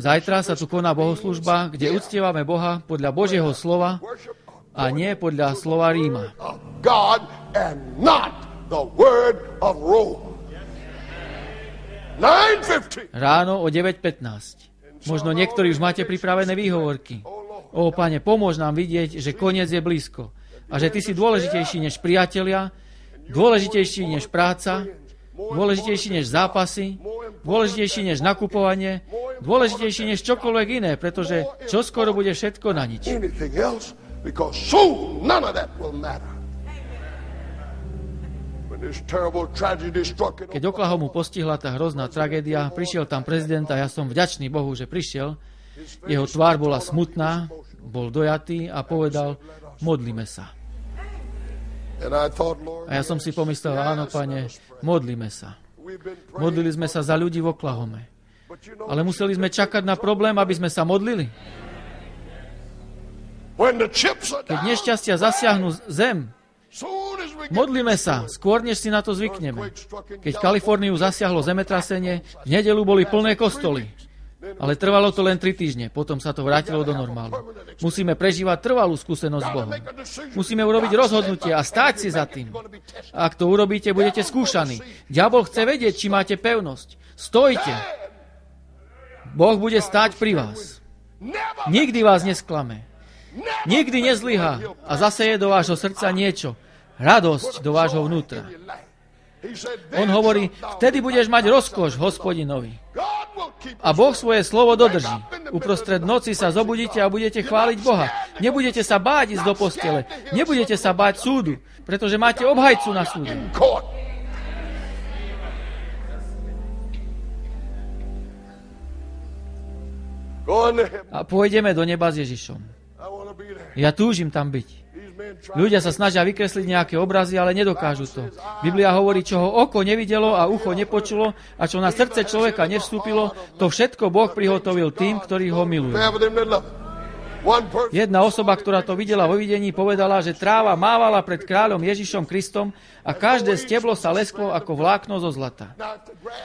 Zajtra sa tu koná bohoslužba, kde uctievame Boha podľa Božieho slova a nie podľa slova Ríma. Ráno o 9:15. Možno niektorí už máte pripravené výhovorky. Ó, Pane, pomôž nám vidieť, že koniec je blízko a že Ty si dôležitejší než priatelia, dôležitejší než práca, dôležitejší než zápasy, dôležitejší než nakupovanie, dôležitejší než čokoľvek iné, pretože čoskoro bude všetko na nič. Keď Oklahomu postihla tá hrozná tragédia, prišiel tam prezident a ja som vďačný Bohu, že prišiel. Jeho tvár bola smutná, bol dojatý a povedal, modlíme sa. A ja som si pomyslel, áno, Pane, modlíme sa. Modlili sme sa za ľudí v Oklahome. Ale museli sme čakať na problém, aby sme sa modlili. Keď nešťastia zasiahnu zem, modlíme sa, skôr než si na to zvykneme. Keď Kaliforniu zasiahlo zemetrasenie, v nedeľu boli plné kostoly. Ale trvalo to len 3 týždne, potom sa to vrátilo do normálu. Musíme prežívať trvalú skúsenosť s Bohom. Musíme urobiť rozhodnutie a stáť si za tým. A ak to urobíte, budete skúšaní. Diabol chce vedieť, či máte pevnosť. Stojte. Boh bude stáť pri vás. Nikdy vás nesklame. Nikdy nezlyhá a zaseje do vášho srdca niečo. Radosť do vášho vnútra. On hovorí, vtedy budeš mať rozkoš Hospodinovi. A Boh svoje slovo dodrží. Uprostred noci sa zobudíte a budete chváliť Boha. Nebudete sa báť ísť do postele. Nebudete sa báť súdu, pretože máte obhajcu na súde. A pôjdeme do neba s Ježišom. Ja túžim tam byť. Ľudia sa snažia vykresliť nejaké obrazy, ale nedokážu to. Biblia hovorí, čo ho oko nevidelo a ucho nepočulo a čo na srdce človeka nevstúpilo, to všetko Boh prihotovil tým, ktorí ho milujú. Jedna osoba, ktorá to videla vo videní, povedala, že tráva mávala pred kráľom Ježišom Kristom a každé steblo sa lesklo ako vlákno zo zlata.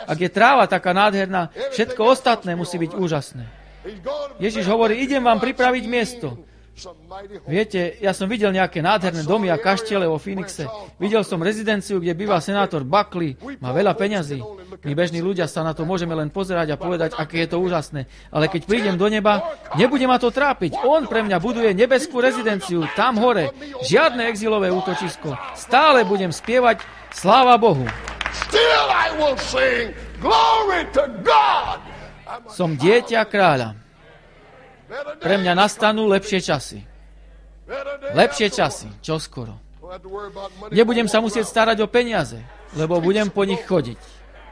Ak je tráva taká nádherná, všetko ostatné musí byť úžasné. Ježiš hovorí, idem vám pripraviť miesto. Viete, ja som videl nejaké nádherné domy a kaštiele vo Phoenixe. Videl som rezidenciu, kde býva senátor Buckley. Má veľa peňazí. My bežní ľudia sa na to môžeme len pozerať a povedať, aké je to úžasné. Ale keď prídem do neba, nebude ma to trápiť. On pre mňa buduje nebeskú rezidenciu tam hore. Žiadne exilové útočisko. Stále budem spievať sláva Bohu. Som dieťa kráľa. Pre mňa nastanú lepšie časy. Lepšie časy, čoskoro. Nebudem sa musieť starať o peniaze, lebo budem po nich chodiť.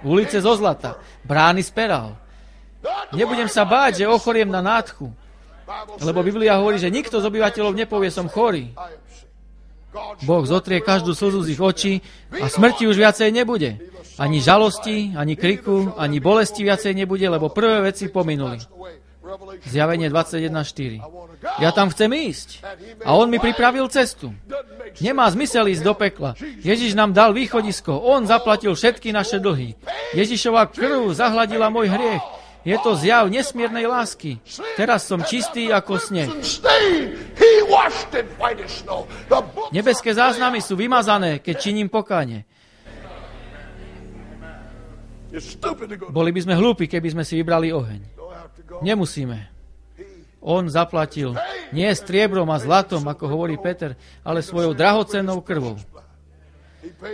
Ulice zo zlata, brány z perál. Nebudem sa báť, že ochoriem na nádchu, lebo Biblia hovorí, že nikto z obyvateľov nepovie, som chorý. Boh zotrie každú slzu z ich očí a smrti už viacej nebude. Ani žalosti, ani kriku, ani bolesti viacej nebude, lebo prvé veci pominuli. Zjavenie 21.4. Ja tam chcem ísť. A on mi pripravil cestu. Nemá zmysel ísť do pekla. Ježiš nám dal východisko. On zaplatil všetky naše dlhy. Ježišova krv zahladila môj hriech. Je to zjav nesmiernej lásky. Teraz som čistý ako sneh.
be washed in white as snow. The books
Nebeské
are
záznamy sú vymazané, keď činím pokánie.
You're stupid to go.
Boli by sme hlúpi, keby sme si vybrali oheň.
Don't have to go.
Nemusíme. On zaplatil nie striebrom a zlatom, ako hovorí Peter, ale svojou drahocennou krvou.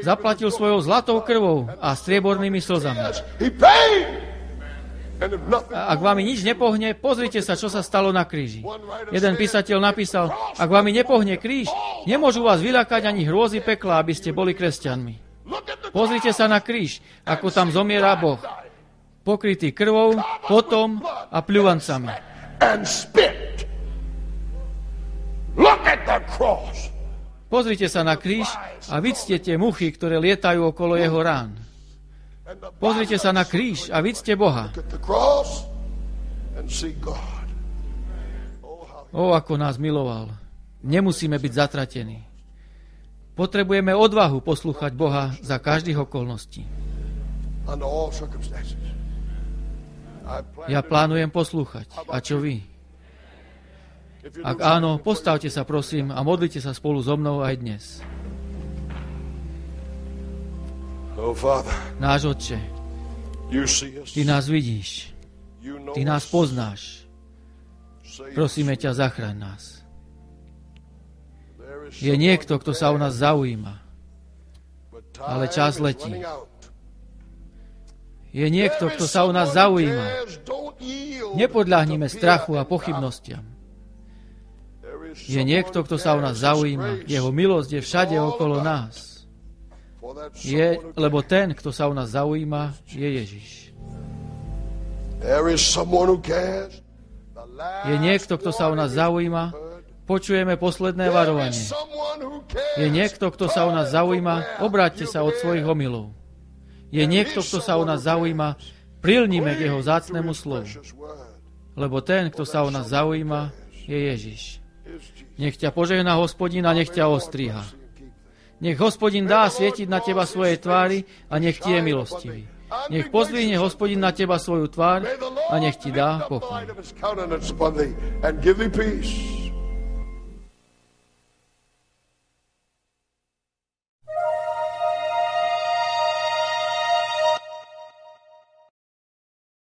Zaplatil svojou zlatou krvou a striebornými slzami.
He paid. And if nothing,
A ak vami nič nepohne, pozrite sa, čo sa stalo na kríži. Jeden písateľ napísal, ak vami nepohne kríž, nemôžu vás vyľakať ani hrôzy pekla, aby ste boli kresťanmi.
look at the
Pozrite sa na kríž, ako tam zomiera Boh, pokrytý krvou, potom a pľuvancami.
and spit. Look at the cross.
Pozrite sa na kríž a vidzte tie muchy, ktoré lietajú okolo jeho rán.
And the
Pozrite sa na kríž a vidzte Boha.
look at the cross and see God.
O, ako nás miloval. Nemusíme byť zatratení. Potrebujeme odvahu poslúchať Boha za každých okolností.
Under all circumstances.
Ja plánujem poslúchať. A čo vy?
If you
Ak áno, postavte sa prosím a modlite sa spolu so mnou aj dnes.
Oh, Father,
Náš Otče,
you see us.
Ty nás vidíš,
You know
Ty nás
us.
poznáš.
Save us.
Prosíme ťa, zachraň nás.
There is
Je niekto, kto sa o nás zaujíma.
but
ale
time
čas
is
letí.
running out.
Je niekto,
There
kto
is
sa o nás
someone who
zaujíma.
cares. Don't yield
Nepodľahnime
to fear
strachu a
and doubt.
pochybnostiam.
There is
Je
someone
niekto,
who
kto sa o nás
cares. His
zaujíma.
grace
Jeho milosť je všade
all
okolo
about.
nás.
For that
Je,
someone who
lebo ten, kto sa o nás zaujíma, je Ježiš.
There is someone who cares. The last
Je niekto, kto sa o nás zaujíma. Počujeme posledné varovanie. Je niekto, kto sa o nás zaujíma. Obráťte sa od svojich omylov. Je niekto, kto sa o nás zaujíma. Prilnime k jeho vzácnemu slovu. Lebo ten, kto sa o nás zaujíma, je Ježiš. Nech ťa požehná Hospodin a nech ťa ostríha. Nech Hospodin dá svietiť na teba svoje tvári a nech ti je milostivý. Nech pozdvihne Hospodin na teba svoju tvár a nech ti dá pokoj.
And give thee peace.